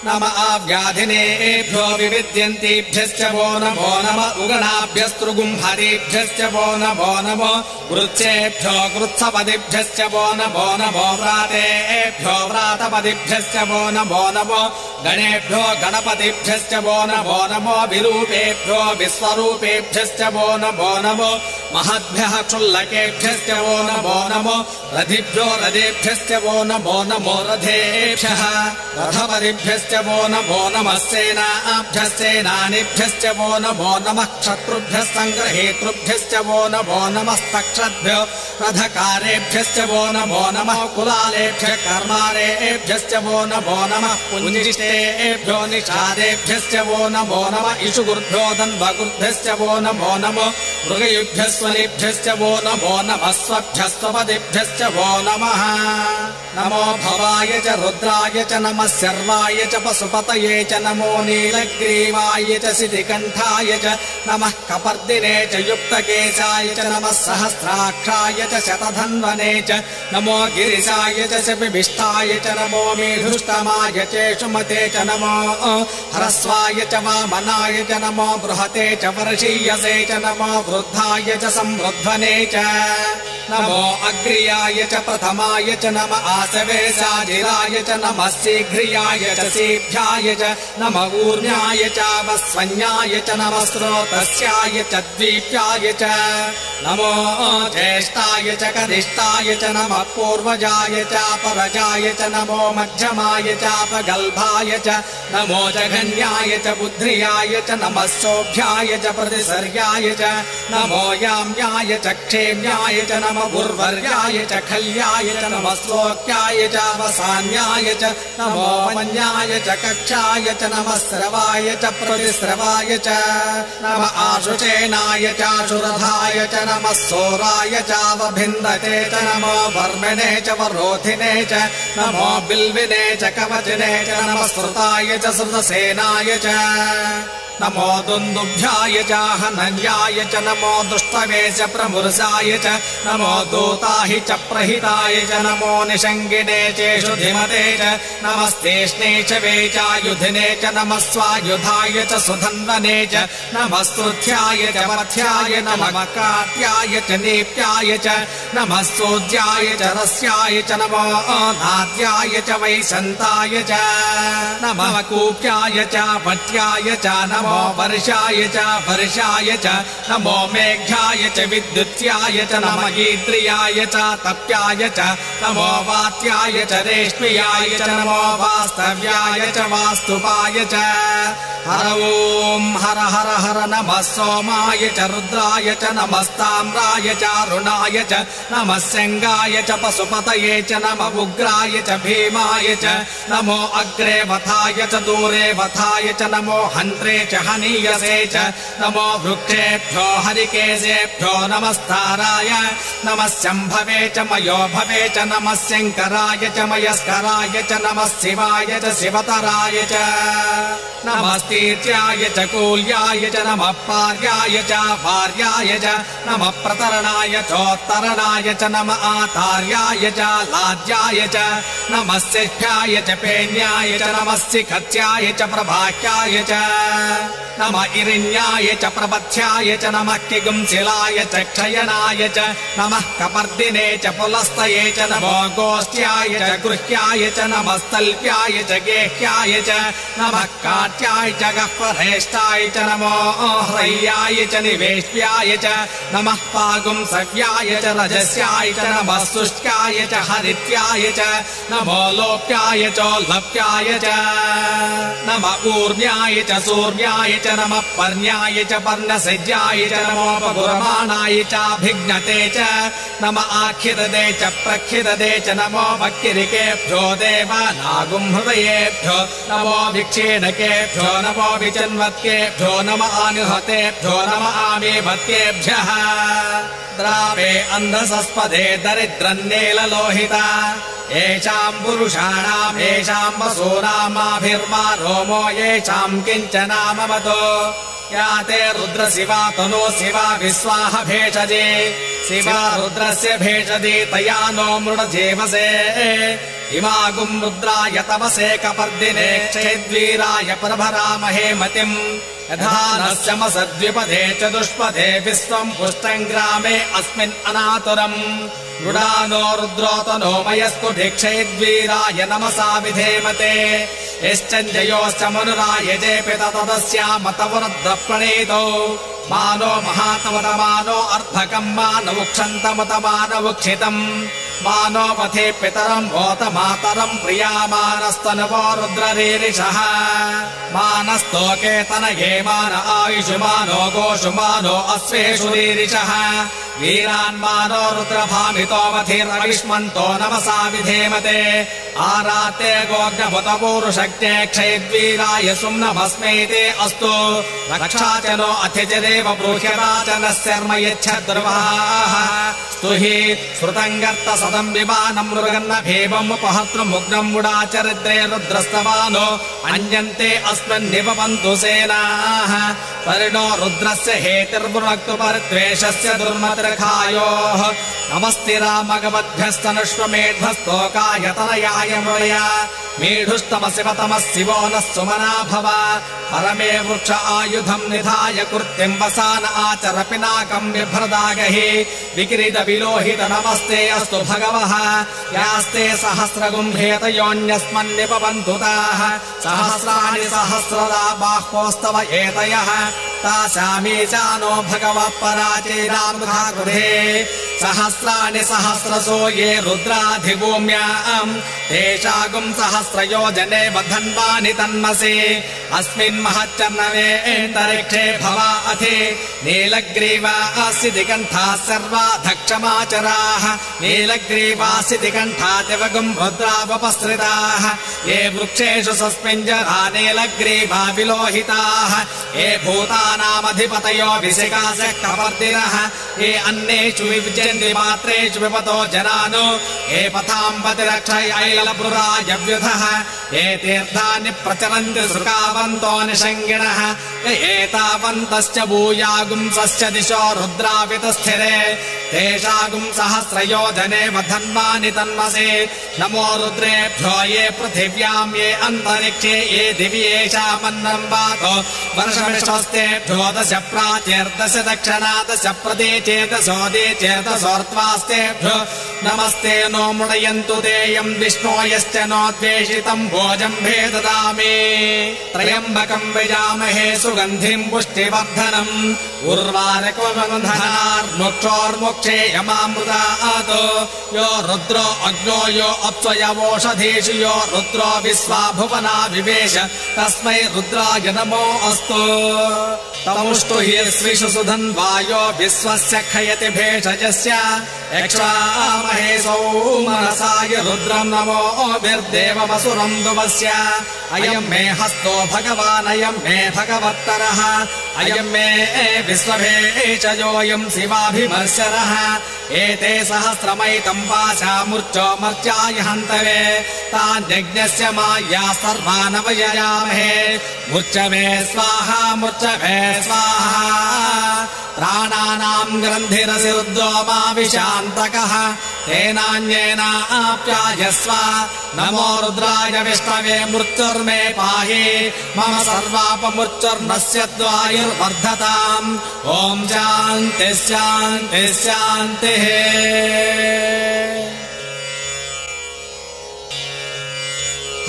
नम आव्याधिनेभ्यो विविद्यन्तीभ्यश्च वो नमो नम उगणाभ्यस्तृगुम्हरीभ्यश्च वो नमो नमो वृक्षेभ्यो कृत्सपदिभ्यश्च वो नमो नमो व्रातेभ्यो व्रातपदिभ्यश्च वो नमो नमो गणेभ्यो गणपतिभ्यश्च वो नमो नमो विरूपेभ्यो विश्वरूपेभ्यश्च वो नमो नमो महद्भ्यः क्षुल्लकेभ्यश्च वो नमो नमो रथिभ्यो रथेभ्यश्च वो नमो नमो रथेभ्यः रथपतिभ्यश्च वो नमो नमः सेनाभ्यः सेनानिभ्यश्च वो नमो नमः क्षत्रुभ्यः सङ्ग्रहेतृभ्यश्च वो नमो नमस्तक्षद्भ्यो रथकारेभ्यश्च वो नमो नमः कुलालेभ्यः कर्मारेभ्यश्च वो नमो नमः पुञ्जिष्टेभ्यो निषादेभ्यश्च वो नमो नमः इषुगुर्भ्यो दन्वगुर्भ्यश्च वो नमो नमो मृगयुभ्यः स्वनिभ्यश्च वो नमो नमः स्वभ्यः स्वपदिभ्यश्च वो नमः नमो भवाय च रुद्राय च नमः सर्वाय च पशुपतये च नमो नीलग्रीवाय च सिद्धिकण्ठाय च नमः कपर्दिने च युक्तकेशाय च नमः सहस्राक्षाय च शतधन्वने च नमो गिरिशाय च शपिभिष्टाय च नमो मेधुष्टमाय चेषुमते च नमो ह्रस्वाय च वामनाय च नमो बृहते च वर्षीयसे च नमो वृद्धाय च संवृध्वने च नमो अग्र्याय च प्रथमाय च नम आसवे साजिराय च नमः शीघ्रियाय च शीभ्याय च नम ऊर्ण्याय च वस्वन्याय च नमः स्रोतस्याय च द्वीप्याय च नमो ज्येष्ठाय च कनिष्ठाय च नमः पूर्वजाय च परजाय च नमो मध्यमाय च प्रगल्भाय च नमो जघन्याय च बुद्ध्रियाय च नमः शोभ्याय च प्रतिसर्याय च नमो याम्याय च क्षेम्याय च नमः गुर्वर्याय च खल्याय च नमः श्लोक्याय च वसान्याय च नमो वन्याय च कक्षाय च नमः स्रवाय च प्रतिस्रवाय च नम आशुचेनाय चाशुरथाय च नमः सोराय चावभिन्दते च नमो वर्मिणे च वरोधिने च नमो बिल्विने च कवचिने च नमः श्रुताय च श्रुतसेनाय च नमो दुन्दुभ्याय च हनन्याय च नमो दुष्टवे च प्रमुर्षाय च नमो दूताहि च प्रहिताय च नमो निषङ्गिने चेषु धिमते च नमस्तेष्णे च वेचायुधिने च नमः स्वायुधाय च सुधन्वने च नमः स्तुत्याय च मथ्याय नमः काट्याय च नीप्याय च नमः सोज्याय च रस्याय च नमो नाद्याय च वैशन्ताय च नमः कूप्याय च भट्याय च नमो वर्षाय च वर्षाय च नमो मेघ्याय च विद्युत्याय च नमः गीत्रियाय च तप्याय च नमो वात्याय च रेष्म्याय च नमो वास्तव्याय च वास्तुपाय च हर ओम हर हर हर नमः सोमाय च रुद्राय च नमस्ताम्राय च अरुणाय च नमः शङ्गाय च पशुपतये च नमः उग्राय च भीमाय च नमो अग्रे वथाय च दूरे वथाय च नमो हन्त्रे च हनीयसे च नमो वृक्षेभ्यो हरिकेशेभ्यो नमस्ताराय नमः शम्भवे च मयो भवे च नमः शङ्कराय च मयस्कराय च नमः शिवाय च शिवतराय च नमस्तीर्च्याय च कूल्याय च नमः पार्याय च भार्याय च नमः प्रतरणाय चोत्तरणाय च नमः आतार्याय च लाज्याय च नमः शिष्याय च पेन्याय च नमः शिखत्याय च प्रभाख्याय च नमः इरिण्याय च प्रबध्याय च नमः किगुंशिलाय च क्षयनाय च नमः कपर्दिने च पुलस्तये च नमो गोष्ठ्याय च गृह्याय च नमः स्तल्प्याय च गेह्याय च नमः काट्याय च गह्वरेष्ठाय च नमो ह्रय्याय च निवेश्याय च नमः पागुंसव्याय च रजस्याय च नमः शुष्काय च हरित्याय च नमो लोप्याय चोल्लप्याय च नमः ऊर्म्याय च सूर्म्याय च नमः पर्ण्याय च पर्णसिज्याय च नमोपगुरमाणाय चाभिज्ञते च नमः आखिददे च प्रखिददे च नमो भक्तिरिकेभ्यो देवानागुं हृदयेभ्यो नमो विक्षीणकेभ्यो नमो विचन्वत्केभ्यो नमः आनिहतेभ्यो नमः आमीभत्केभ्यः द्रावे अन्धसस्पदे दरिद्रन्नीललोहिता येषाम् पुरुषाणाम् येषाम् वसूनामाभिर्मा रोमो येषाम् किञ्चनामवतो या ते रुद्र शिवा तनो शिवा विश्वाह भेषजे शिवा रुद्रस्य भेषजे तया नो मृडजेवसे इमागुम् रुद्राय तवसे कपर्दिने क्षेद्वीराय प्रभरामहे मतिम् यथा नश्यमसद्विपदे चतुष्पदे विश्वम् पुष्टम् ग्रामे अस्मिन् अनातुरम् मृडानो रुद्रोतनो मयस्कुभिक्षेद्वीराय नमसा विधेमते यश्चञ्जयोश्च मनुराय जेपित तदस्यामतवरुद्रप्रणीतौ मानो महातमतमानो अर्धकम् मानवुक्षन्तमतमानवुक्षितम् मानो पथे पितरम् भोत मातरम् प्रियामानस्तनवो रुद्ररीरिषः मानस्तोकेतनये मान आयुषुमानो गोषुमानो अश्वेषु रीरिषः वीरान्मानो रुद्रभामितो वधिरविष्मन्तो नमसा विधेमते आराते गोग्नभुतपूरुषक्ते क्षयद्वीराय सुम्नभस्मेते अस्तु रक्षा च नो अथिजदेव ब्रूह्यराचनश्चर्म यच्छद्रुवाः स्तुहि श्रुतम् सदम् विमानम् मृगन्न भीमम् उपहर्तृमुग्नम् मुडाचरित्रे रुद्रस्तवानो अन्यन्ते अस्मिन्निवपन्तु सेनाः परिणो रुद्रस्य हेतिर्वृणक्तु परिद्वेषस्य दुर्मतिर्खायोः नमस्तिरामगवद्भ्यस्तनुष्वमेध्वस्तोकायतनयाय मृया मेढुस्तमशिवतमः शिवो नः सुमना भव परमे वृक्ष आयुधम् निधाय कृत्यम् वसान आचर पिनाकम् बिभ्रदागहि विकिरीत विलोहित नमस्ते अस्तु भगवः यास्ते सहस्रगुम्भेतयोऽन्यस्मन्निपवन्तु ताः सहस्राणि सहस्रदा बाह्वोस्तव एतयः तासामीचानो भगवः पराचेनामुखाकृधे सहस्राणि सहस्रसो ये रुद्राधिभूम्याम् तेषागुम् सहस्रयोजने वधन्वानि तन्मसि अस्मिन् महच्चर्णवेऽन्तरिक्षे भवा अथि नीलग्रीवासि दिगन्ठाः सर्वा धक्षमाचराः नीलग्रीवासि दिगन्ठा दिवगुम् रुद्रावपसृताः ये वृक्षेषु सस्मिञ्जरा नीलग्रीवा विलोहिताः ये भूतानामधिपतयो विशिकासः कपर्दिनः ये अन्येषु विभजन्ति मात्रेषु विपतो जनानो ये पथाम्पतिरक्षयैलब्रुराजव्युधः ये तीर्थानि प्रचरन्ति सुकावन्तो निषङ्गिणः एतावन्तश्च भूयागुंसश्च दिशो रुद्रावितस्थिरे तेषागुं सहस्रयोजने वधन्वानि तन्मसे नमो रुद्रेभ्यो ये पृथिव्याम् ये अन्तरिक्षे ये दिवि येषामन्नम् वातो वर्षविश्वस्तेभ्यो दश प्राचेर्दश दक्षिणा दश प्रदेचेदशोदेचेदशोर्त्वास्तेभ्यो नमस्ते नो मृडयन्तु देयम् विष्णो यश्च नोद्वेषितम् भोजम्भे ददामि त्र्यम्बकम् यजामहे सुगन्धिम् पुष्टिवर्धनम् उर्वारुकबन्धनार्मुक्षोर्मुक्षे यमामृतात् यो रुद्रो अग्नो यो अप्सयवोषधीषु यो रुद्रो विश्वा भुवना विवेश तस्मै रुद्राय नमो अस्तु तमुष्टु हि श्रीषु सुधन्वायो विश्वस्य क्षयति भेषजस्य यक्षामहे सौमनसाय रुद्रम् नमोभिर्देवमसुरम् दुवस्य अयम् मे हस्तो भगवान् अयम् मे भगवत्तरः अयम् मे विश्वभेषजोऽयम् शिवाभिमर्शरः एते सहस्रमैतम् पाशामूर्चो मर्त्याय हन्तवे तान्यज्ञस्य माया सर्वानवयजामहे मूर्च्छवे स्वाहा मूर्च्छवे स्वाहा प्राणानाम् ग्रन्थिरसि रुद्रो मा विशान्तकः तेनान्येनाप्यायस्व नमो रुद्राय विष्णवे मृत्युर्मे पाहि मम सर्वापमृत्युर्नस्य द्वायुर्वर्धताम् ॐ शान्तिः शान्तिः शान्तिः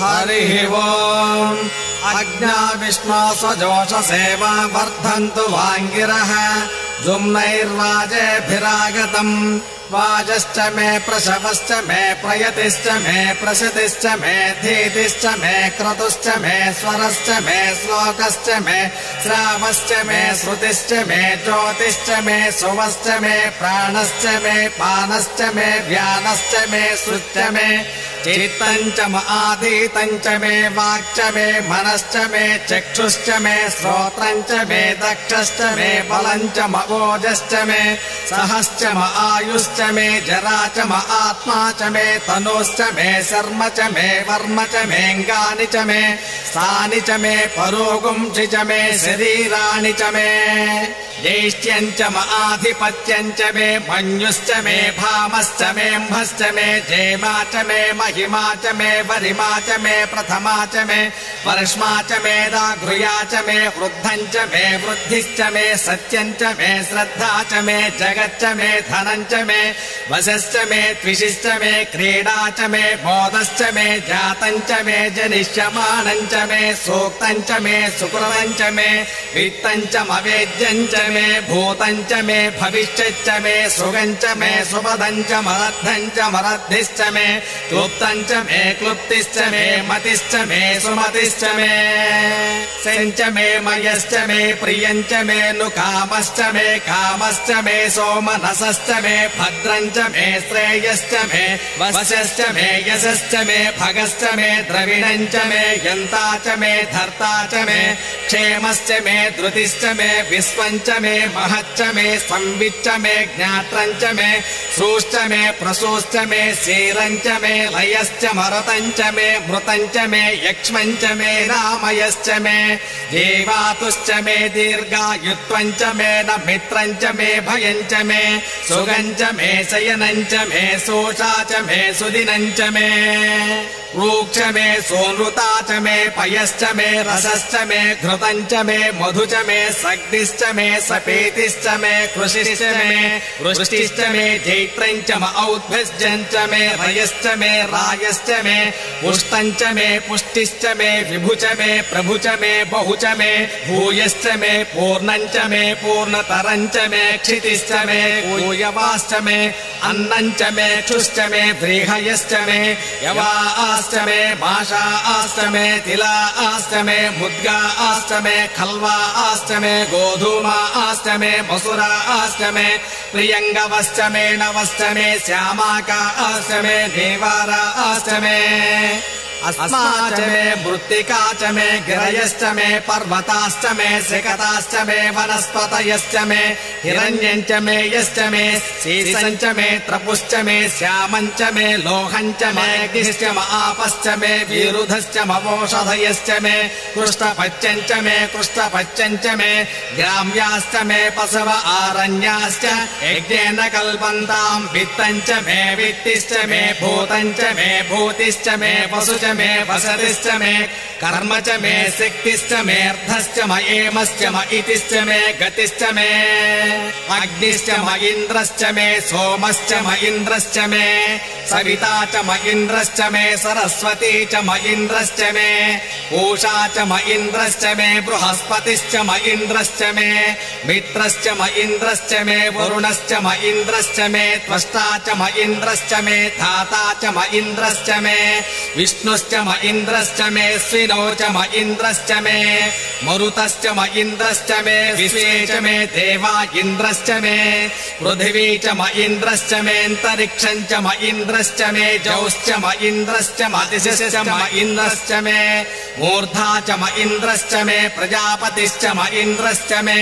हरिः ओम् अग्ना विष्णो स्वजोषसेवा वर्धन्तु वाङ्गिरः जुम्नैर्वाजेभिरागतम् वाजश्च मे प्रशवश्च मे प्रयतिश्च मे प्रसतिश्च मे धीतिश्च मे क्रतुश्च मे स्वरश्च मे श्लोकश्च मे श्रावश्च मे श्रुतिश्च मे ज्योतिश्च मे सुवश्च मे प्राणश्च मे पानश्च मे व्यानश्च मे श्रुश्च मे चित्तम् च आधीतम् च मे वाक्च मे मनश्च मे चक्षुश्च मे श्रोत्रम् च मे दक्षश्च मे बलम् च ओजश्च मे सहश्च आयुश्च मे जरा च आत्मा च मे तनुश्च मे शर्म च मे वर्म च मेऽङ्गानि च मे स्थानि च मे परोगुंसि च मे शरीराणि च मे ज्येष्ठ्यम् च आधिपत्यम् च मे मन्युश्च मे भामश्च मेऽम्भश्च मे जेमा च मे महिमा च मे वरिमा च मे प्रथमा च मे वर्ष्मा च मे दाघृया च मे वृद्धम् च मे वृद्धिश्च मे सत्यम् च मे श्रद्धा च मे जगच्च मे धनम् च मे वशश्च मे त्विषिश्च मे क्रीडा च मे मोदश्च मे जातम् च मे जनिष्यमाणम् च मे सूक्तम् च मे सुकृतम् च मे वित्तम् च मवेद्यम् च मे भूतम् च मे भविष्यच्च मे सुगम् च मे सुपदम् च मरद्धम् च मरद्धिश्च मे क्लुप्तम् च मे क्लुप्तिश्च मे मतिश्च मे सुमतिश्च मे सेञ्च मे मयश्च मे प्रियम् च मे नुकामश्च मे कामश्च मे सोमनसश्च मे भद्रम् च मे श्रेयश्च मे वशश्च मे यशश्च मे भगश्च मे द्रविणम् च मे यन्ता च मे धर्ता च मे क्षेमश्च मे धृतिश्च मे विश्वम् च मे महच्च मे संविच्च मे ज्ञात्रम् च मे सूश्च मे प्रसूश्च मे शीरम् च मे लयश्च मरतम् च मे मृतम् च मे यक्ष्मम् च मे रामयश्च मे जीवातुश्च मे दीर्घायुत्वम् च मे न मित्रम् च मे भयम् च मे सुगम् च मे शयनम् च मे सोषा च मे सुदिनम् च मे रूक्ष मे सोनृता च मे पयश्च मे रसश्च मे घृतम् च मे मधु च मे सग्निश्च मे सपेतिश्च मे कृषिश्च मे वृष्टिश्च मे जैत्रम् च औद्भिज्यम् च मे रयश्च मे रायश्च मे पुष्टम् च मे पुष्टिश्च मे विभु च मे प्रभु च मे बहु च मे भूयश्च मे पूर्णम् च मे पूर्णतरम् च मे क्षितिश्च मे पूयवाश्च मे अन्नम् च मे क्षुश्च मे व्रीहयश्च मे यवाश्च मे माषाश्च मे तिलाश्च मे मुद्गाश्च मे खल्वाश्च मे गोधूमाश्च मे मसुराश्च मे प्रियङ्गवश्च मे नवश्च मे श्यामाकाश्च मे देवाराश्च मे अस्माच मे मृत्तिका च मे गिरयश्च मे पर्वताश्च मे सिकताश्च मे वनस्पतयश्च मे हिरण्यम् च मे यश्च मे शीर्षम् च मे त्रपुश्च मे श्यामम् च मे लोहम् च मे अग्निश्च आपश्च मे विरुधश्च मवोषधयश्च मे कृष्णपच्यम् च मे कृष्णपच्यम् च मे ग्राम्याश्च मे पशव आरण्याश्च यज्ञेन कल्पन्ताम् वित्तम् च मे वित्तिश्च मे भूतम् च मे भूतिश्च मे पशु च मे वसतिश्च मे कर्म च मे शक्तिश्च मे अर्थश्च म एमश्च म इतिश्च मे गतिश्च मे अग्निश्च म इन्द्रश्च मे सोमश्च म इन्द्रश्च मे सविता च म इन्द्रश्च मे सरस्वती च म इन्द्रश्च मे पूषा च म इन्द्रश्च मे बृहस्पतिश्च म इन्द्रश्च मे मित्रश्च म इन्द्रश्च मे वरुणश्च म इन्द्रश्च मे त्वष्टा च म इन्द्रश्च मे धाता च म इन्द्रश्च मे विष्णुश्च म इन्द्रश्च मे स्विनो च म इन्द्रश्च मे मरुतश्च म इन्द्रश्च मे विश्वे च मे देवा इन्द्रश्च मे पृथिवी च म इन्द्रश्च मे अन्तरिक्षम् च म इन्द्रश्च मे जौश्च म इन्द्रश्च म दिशश्च म इन्द्रश्च मे मूर्धा च म इन्द्रश्च मे प्रजापतिश्च म इन्द्रश्च मे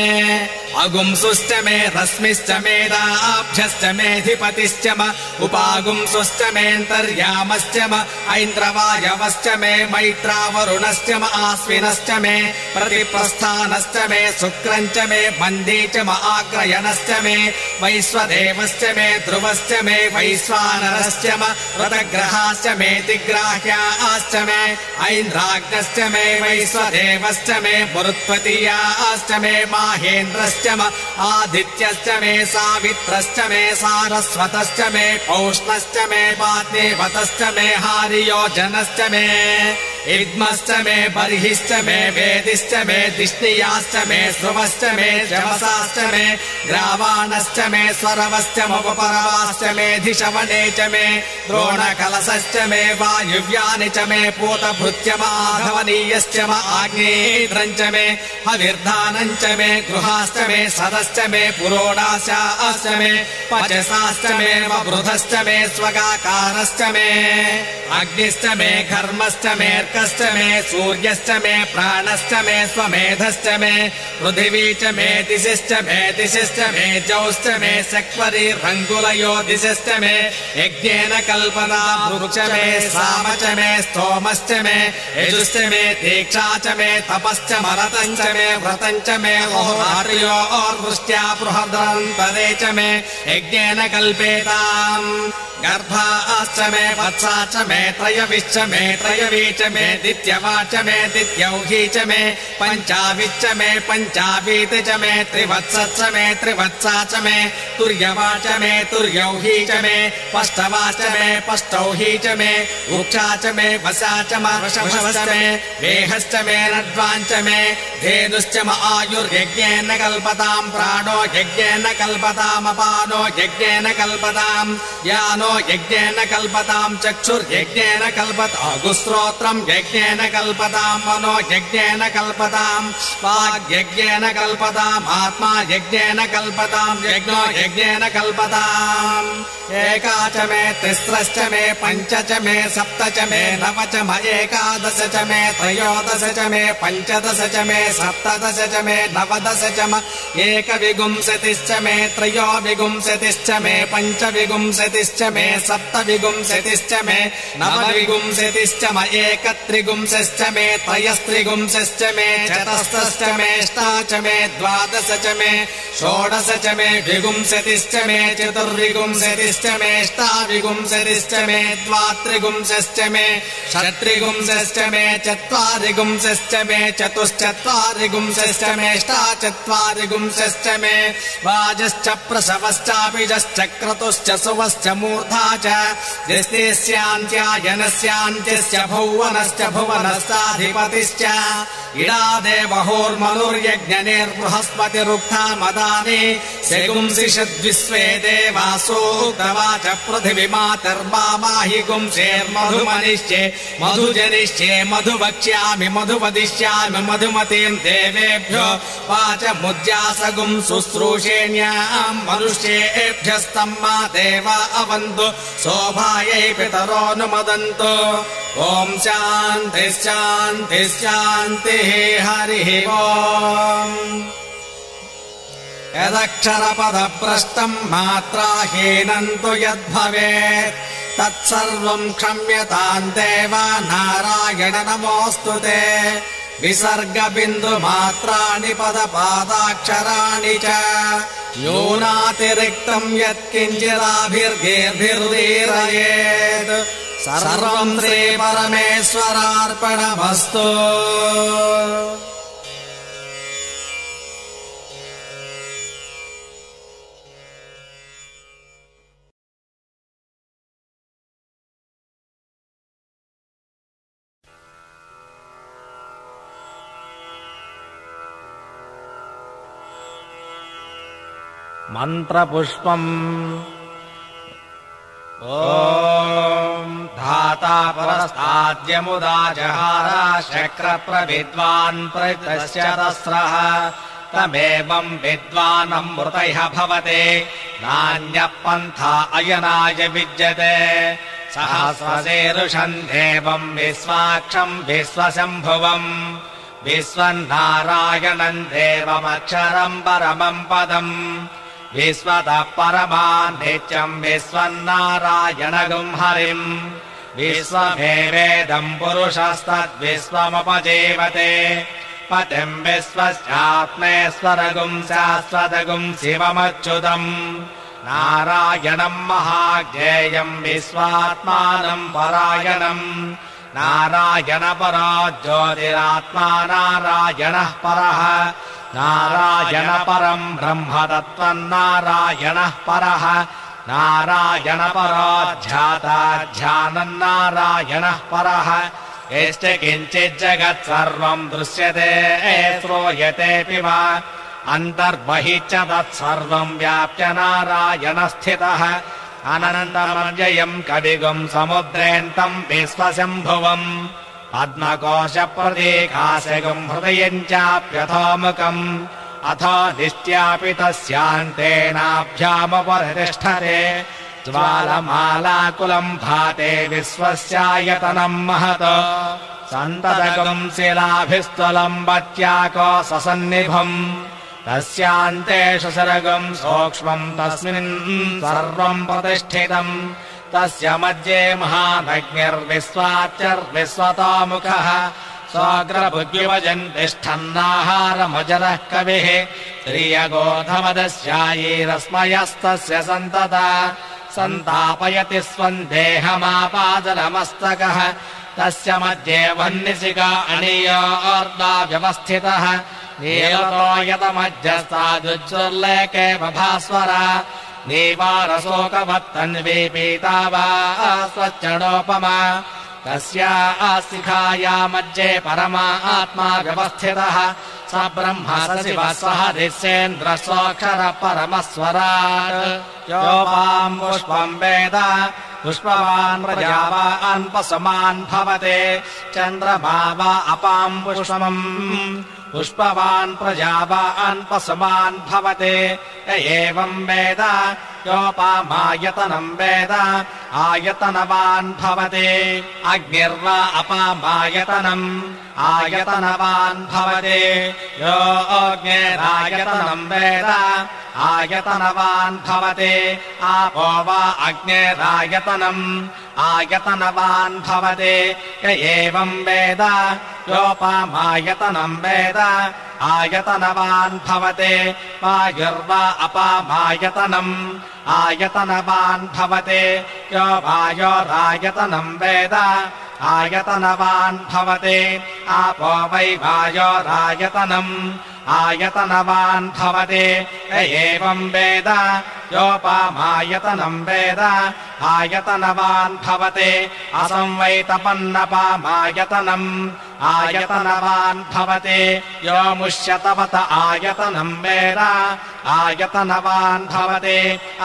अगुंसुश्च मे रश्मिश्च मेधाभ्यश्च मेधिपतिश्च म उपागुंसुश्च मेऽन्तर्यामश्च म ऐन्द्रवायवश्च मे मैत्रावरुणश्च म आश्विनश्च मे प्रतिप्रस्थानश्च मे शुक्रम् च मे मन्दी च म आग्रयणश्च मे वैश्वदेवश्च मे ध्रुवश्च मे वैश्वानरश्च म व्रतग्रहाश्च मे तिग्राह्याश्च मे ऐन्द्राग्नश्च मे वैश्वदेवश्च मे मरुत्वतीयाश्च मे माहेन्द्रश्च म आदित्यश्च मे सावित्रश्च मे सारस्वतश्च मे पौष्णश्च मे पाद्यवतश्च मे हारियोजनश्च मे इद्मश्च मे बर्हिश्च मे वेदिश्च मे दिष्णियाश्च मे स्रुवश्च मे जवसाश्च मे ग्रावाणश्च मे स्वरवश्च मुपरवाश्च मे धिशवने च मे द्रोणकलशश्च मे वायुव्यानि च मे पूतभृत्य माधवनीयश्च म आग्नेयेन्द्रम् च मे हविर्धानम् च मे गृहाश्च मे सदश्च मे पुरोडाशाश्च मे पचसाश्च मे वृधश्च मे स्वगाकारश्च मे अग्निश्च मे घर्मश्च मे अर्कश्च मे सूर्यश्च मे प्राणश्च मे स्वमेधश्च मे पृथिवी च मे दिशिश्च मे जौश्च मे सक्वरी रङ्गुलयो दिशश्च मे यज्ञेन कल्पना वृक्ष मे साम च मे स्तोमश्च मे यजुश्च मे दीक्षा च मे तपश्च मरतम् च मे व्रतम् च मे वृष्ट्या बृहदन्तरे च मे यज्ञेन कल्पेताम् गर्भाश्च मे वत्सा च मे त्रयविश्च मे त्रयवी च मे दित्यवा च मे दित्यौही च मे पञ्चाविच्च मे पञ्चावीति च मे त्रिवत्सच्च मे त्रिवत्सा च मे तुर्यवा च मे तुर्यौही च मे पष्टवा च मे पष्टौही च मे उक्षा च मे वसा च म वृषभश्च मे वेहश्च मे नड्वाञ्च मे धेनुश्च म आयुर्यज्ञेन कल्पताम् प्राणो यज्ञेन कल्पतामपानो यज्ञेन कल्पताम् यानो यज्ञेन कल्पताम् चक्षुर्यज्ञेन कल्पतागुस्रोत्रम् यज्ञेन कल्पताम् मनो यज्ञेन कल्पताम् वाग्यज्ञेन कल्पताम् आत्मा यज्ञेन कल्पताम् यज्ञो यज्ञेन कल्पताम् एका च मे तिस्रश्च मे पञ्च च मे सप्त च मे नव च म एकादश च मे त्रयोदश च मे पञ्चदश च मे सप्तदश च मे नवदश च म एकविंशतिश्च मे त्रयोविंशतिश्च मे पञ्चविंशतिश्च मे सप्तविंशतिश्च मे नवविंशतिश्च म एकत्रिंशश्च मे त्रयस्त्रिंशश्च मे चतुष्टश्च मे अष्टा च मे द्वादश च मे षोडश च मे विंशतिश्च मे चतुर्विंशतिश्च मे अष्टाविंशतिश्च मे द्वात्रिंशश्च मे षट्त्रिंशश्च मे चत्वारिंशश्च मे चतुश्चत्वारिंशश्च मे अष्टाचत्वारिंशश्च मे वाजश्च प्रसवश्चाभिजश्च क्रतुश्च सुवश्च मूर्धा च यस्तेस्यान्त्यायनस्यान्त्यश्च भुवनश्च भुवनश्चाधिपतिश्च इडादेवहोर्मनुर्यज्ञनिर्बृहस्पतिरुक्था मदानि शगुंसिषद्विश्वे देवासोक्तवाच पृथिवीमातर्माहि गुंसेर्मधुमनिश्चे मधुजनिश्चे मधुवक्ष्यामि मधुवदिष्यामि मधुमतीम् देवेभ्यो वाचमुद्यासगुं शुश्रूषेण्याम् मनुष्येभ्यस्तम् मा देवा अवन्तु शोभायै पितरोऽनुमदन्तु ॐ शान्तिः शान्तिः शान्तिः हरिः ॐ यदक्षरपदभ्रष्टम् मात्राहीनम् तु यद्भवेत् तत्सर्वम् क्षम्यताम् देव नारायण नमोऽस्तु ते विसर्गबिन्दुमात्राणि पदपादाक्षराणि च न्यूनातिरिक्तम् यत्किञ्चिदाभिर्गेर्भिर्दीरयेत् सर्वं श्रीपरमेश्वरार्पणमस्तु। మంత్రపుష్పం ఓం ధాతా పురస్తాద్యముదాజహార శక్రప్రవిద్వాన్ ప్రతిశ్చరస్రః తమేవం విద్వానమృతైః భవతే నాన్యః పంథా అయనాయ విద్యతే సహస్రశీర్షం దేవం విశ్వాక్షం విశ్వశంభువం విశ్వన్నారాయణం దేవమక్షరం పరమం పదం విశ్వతః పరమాన్ నిత్యం విశ్వన్నారాయణగుం హరిం విశ్వమేవేదం పురుషస్తద్విశ్వముపజీవతే పతిం విశ్వస్యాత్మేశ్వరగుం శాశ్వతగుం శివమచ్యుతం నారాయణం మహాజ్ఞేయం విశ్వాత్మానం పరాయణం నారాయణ పరో జ్యోతిరాత్మా నారాయణః పరః నారాయణ పరం బ్రహ్మతత్వం నారాయణః పరః నారాయణ పరో ధ్యానం నారాయణః పరః యశ్చ కించిజ్జగత్ సర్వం దృశ్యతే శ్రూయతేపి వా అంతర్బహిశ్చ తత్సర్వం వ్యాప్య నారాయణ స్థితః అనంతమవ్యయం కవిగుం సముద్రేంతం విశ్వశంభువం పద్మకోశ ప్రతీకాశగుం హృదయం చాప్యథోముఖం అథో నిత్యాపి తస్యాంతేనాభ్యాముపరితిష్ఠతే జ్వాలమాలాకులం భాతే విశ్వస్యాయతనం మహతో సంతతగుం శిలాభిస్థలం వత్యాకో ససన్నిభం తస్యాంతేషు సరగం సూక్ష్మం తస్మిన్ సర్వం ప్రతిష్ఠితం తస్య మధ్యే మహానగ్నిర్విశ్వాచ్యర్విశ్వతోముఖః స్వాగ్రభుగ్యువజన్ తిష్టన్నాహారముజరః కవిః శ్రియగోధమదస్యాయీరస్మయస్తస్య సంతతా సంతాపయతి స్వం దేహమాపాదలమస్తకః తస్య మధ్యే వహ్నిశిఖా అణీయోర్దా వ్యవస్థితః నీలతోయతమధ్యస్థాదుజ్జుల్లేకే భాస్వరా నీవారశోకవత్తన్వీ పీతావా స్వచ్చడోపమా తస్యా శిఖాయా మధ్యే పరమాత్మా వ్యవస్థితః స బ్రహ్మ స శివ స హరిశ్చేంద్ర సోక్షర పరమస్వరాట్ యోపాం పుష్పం వేద పుష్పవాన్ ప్రజావాన్ పశుమాన్ భవతే చంద్రమా వా అపాం పుష్పం పుష్పవాన్ ప్రజావాన్ పశుమాన్ భవతే ఏవం వేద యోపామాయతనం వేద ఆయతనవాన్ భవతే అగ్నిర్వా అపామాయతనం ఆయతనవాన్ భవతే యో అగ్నిరాయతనం వేద ఆయతనవాన్ భవతే ఆపో వా అగ్నిరాయతనం ఆయతనవాన్ భవతే ఏవం వేద యోపామాయతనం వేద ఆయతనవాన్ భవతే వాయుర్వా అపామాయతనం ఆయతనవాన్ భవతే యో వాయోరాయతనం వేద ఆయతనవాన్ భవతే ఆపో వై వాయోరాయతనం ఆయతనవాన్ భవతే ఏవం వేద యోపామాయతనం వేద ఆయతనవాన్ భవతే అసంవైతపన్నపామాయతనం ఆయతనవాన్ భవతే యో ముష్యతవత ఆయతనం వేద ఆయతనవాన్ భవతే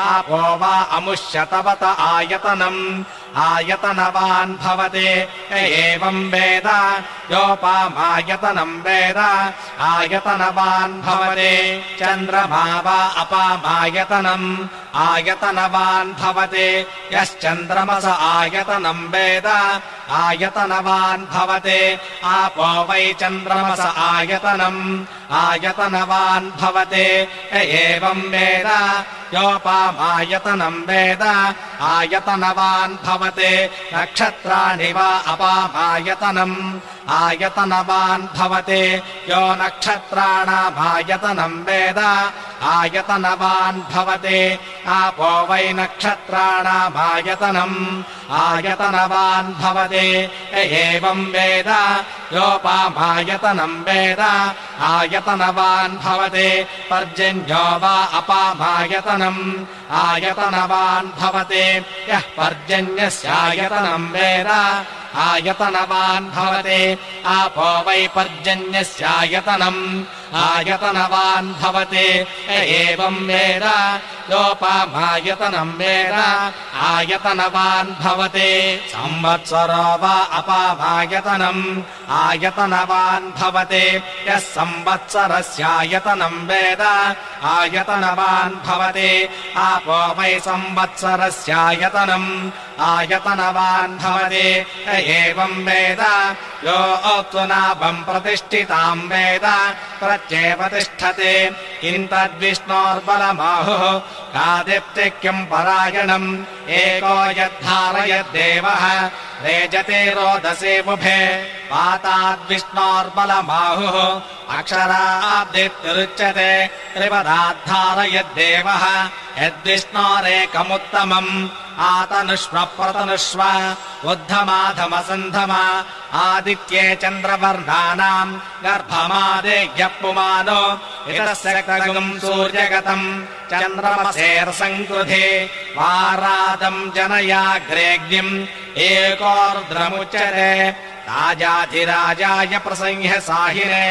ఆపో వా అముష్యతవత ఆయతనం ఆయతనవాన్ భవతే ఏవం వేద యోపామాయతనం వేద ఆయతనవాన్ భవతే చంద్రమా వా అపామాయతనం ఆయతనవాన్ భవతే యశ్చంద్రమస ఆయతనం వేద ఆయతనవాన్ భవతే ఆపో వై చంద్రమస ఆయతనం ఆయతనవాన్ భవతే ఏవం వేద యోపామాయతనం వేద ఆయతనవాన్ భవతే నక్షత్రాణి వా అపామాయతనం ఆయతనవాన్ భవతే యో నక్షత్రాణామాయతనం వేద आयतनवान् भवते आपो वै नक्षत्राणामायतनम् आयतनवान् भवते एवम् वेद योपामायतनम् वेद आयतनवान् भवते पर्जन्यो वा अपामायतनम् आयतनवान् भवते यः पर्जन्यस्यायतनम् वेद आयतनवान् भवते आपो वै पर्जन्यस्यायतनम् आयतनवान् भवते एवम् वेद योपामायतनम् वेद आयतनवान् भवते संवत्सरो वा अपामायतनम् आयतनवान् भवते यः संवत्सरस्यायतनम् वेद आयतनवान् भवते आपो वै संवत्सरस्यायतनम् आयतनवान् भवते एवम् वेद यो त्वनाभम् प्रतिष्ठिताम् वेद प्रत्येव तिष्ठते किम् तद्विष्णोर्बलमाहुः कादिप्तिक्यम् परायणम् एको यद्धारयद्देवः रेजते रोदसे बुभे पाताद्विष्णोर्बलमाहुः अक्षराब्दिरुच्यते त्रिपदाद्धारयद्देवः यद्विष्णोरेकमुत्तमम् आतनुष्व प्रतनुष्व उद्धमाधमसन्धम आदित्ये चन्द्रवर्णानाम् गर्भमादेयः पुमानो इतस्य खगम् सूर्यगतम् चन्द्रमसेर्सङ्कृधे वारादम् जनयाग्रेग्निम् एकोर्द्रमुच्यते राजाधिराजाय प्रसंह्य साहिने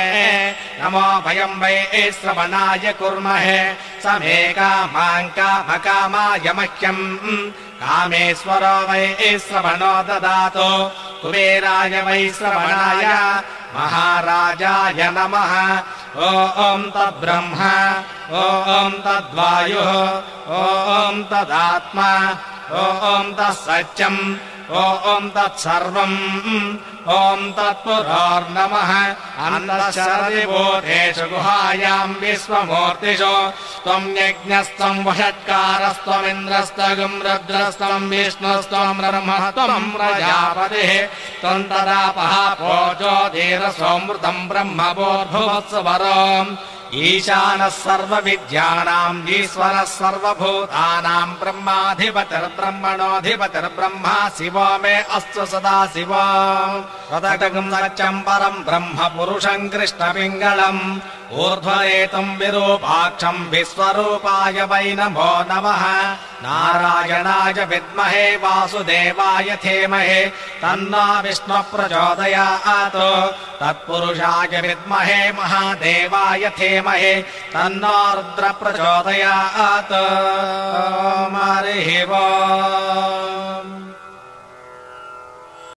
नमो भयम् वै श्रवणाय कुर्महे समे कामाङ्कामकामाय मह्यम् कामेश्वरो वै श्रवणो ददातु कुबेराय वै श्रवणाय महाराजाय नमः ॐ तद्ब्रह्म ॐ तद्वायुः ॐ तदात्मा ॐ तत्सत्यम् ॐ तत्सर्वम् ॐ तत्पुरोर्नमः अन्तःशरदिभूतेषु गुहायाम् विश्वमूर्तिषु त्वम् यज्ञस्त्वम् वषट्कारस्त्वमिन्द्रस्तगुम् रुद्रस्त्वम् विष्णुस्त्वम् ब्रह्मः त्वम् प्रजापतिः त्वम् तदापः पोजो धीरसोऽमृतम् ब्रह्मभूर्भुवत्सुवरो ईशानः सर्वविद्यानाम् ईश्वरः सर्वभूतानाम् ब्रह्माधिपतिर्ब्रह्मणोऽधिपतिर्ब्रह्मा शिवो मे अस्तु सदा शिवो प्रदगम् सत्यम् परम् ब्रह्म पुरुषम् कृष्णपिङ्गलम् ऊर्ध्वरेतुम् विरूपाक्षम् विश्वरूपाय वै नमो नमः नारायणाय विद्महे वासुदेवाय धीमहि तन्नो विष्णुः प्रचोदयात् तत्पुरुषाय विद्महे महादेवाय धीमहि तन्नो रुद्र प्रचोदयात् हरिः ओम्।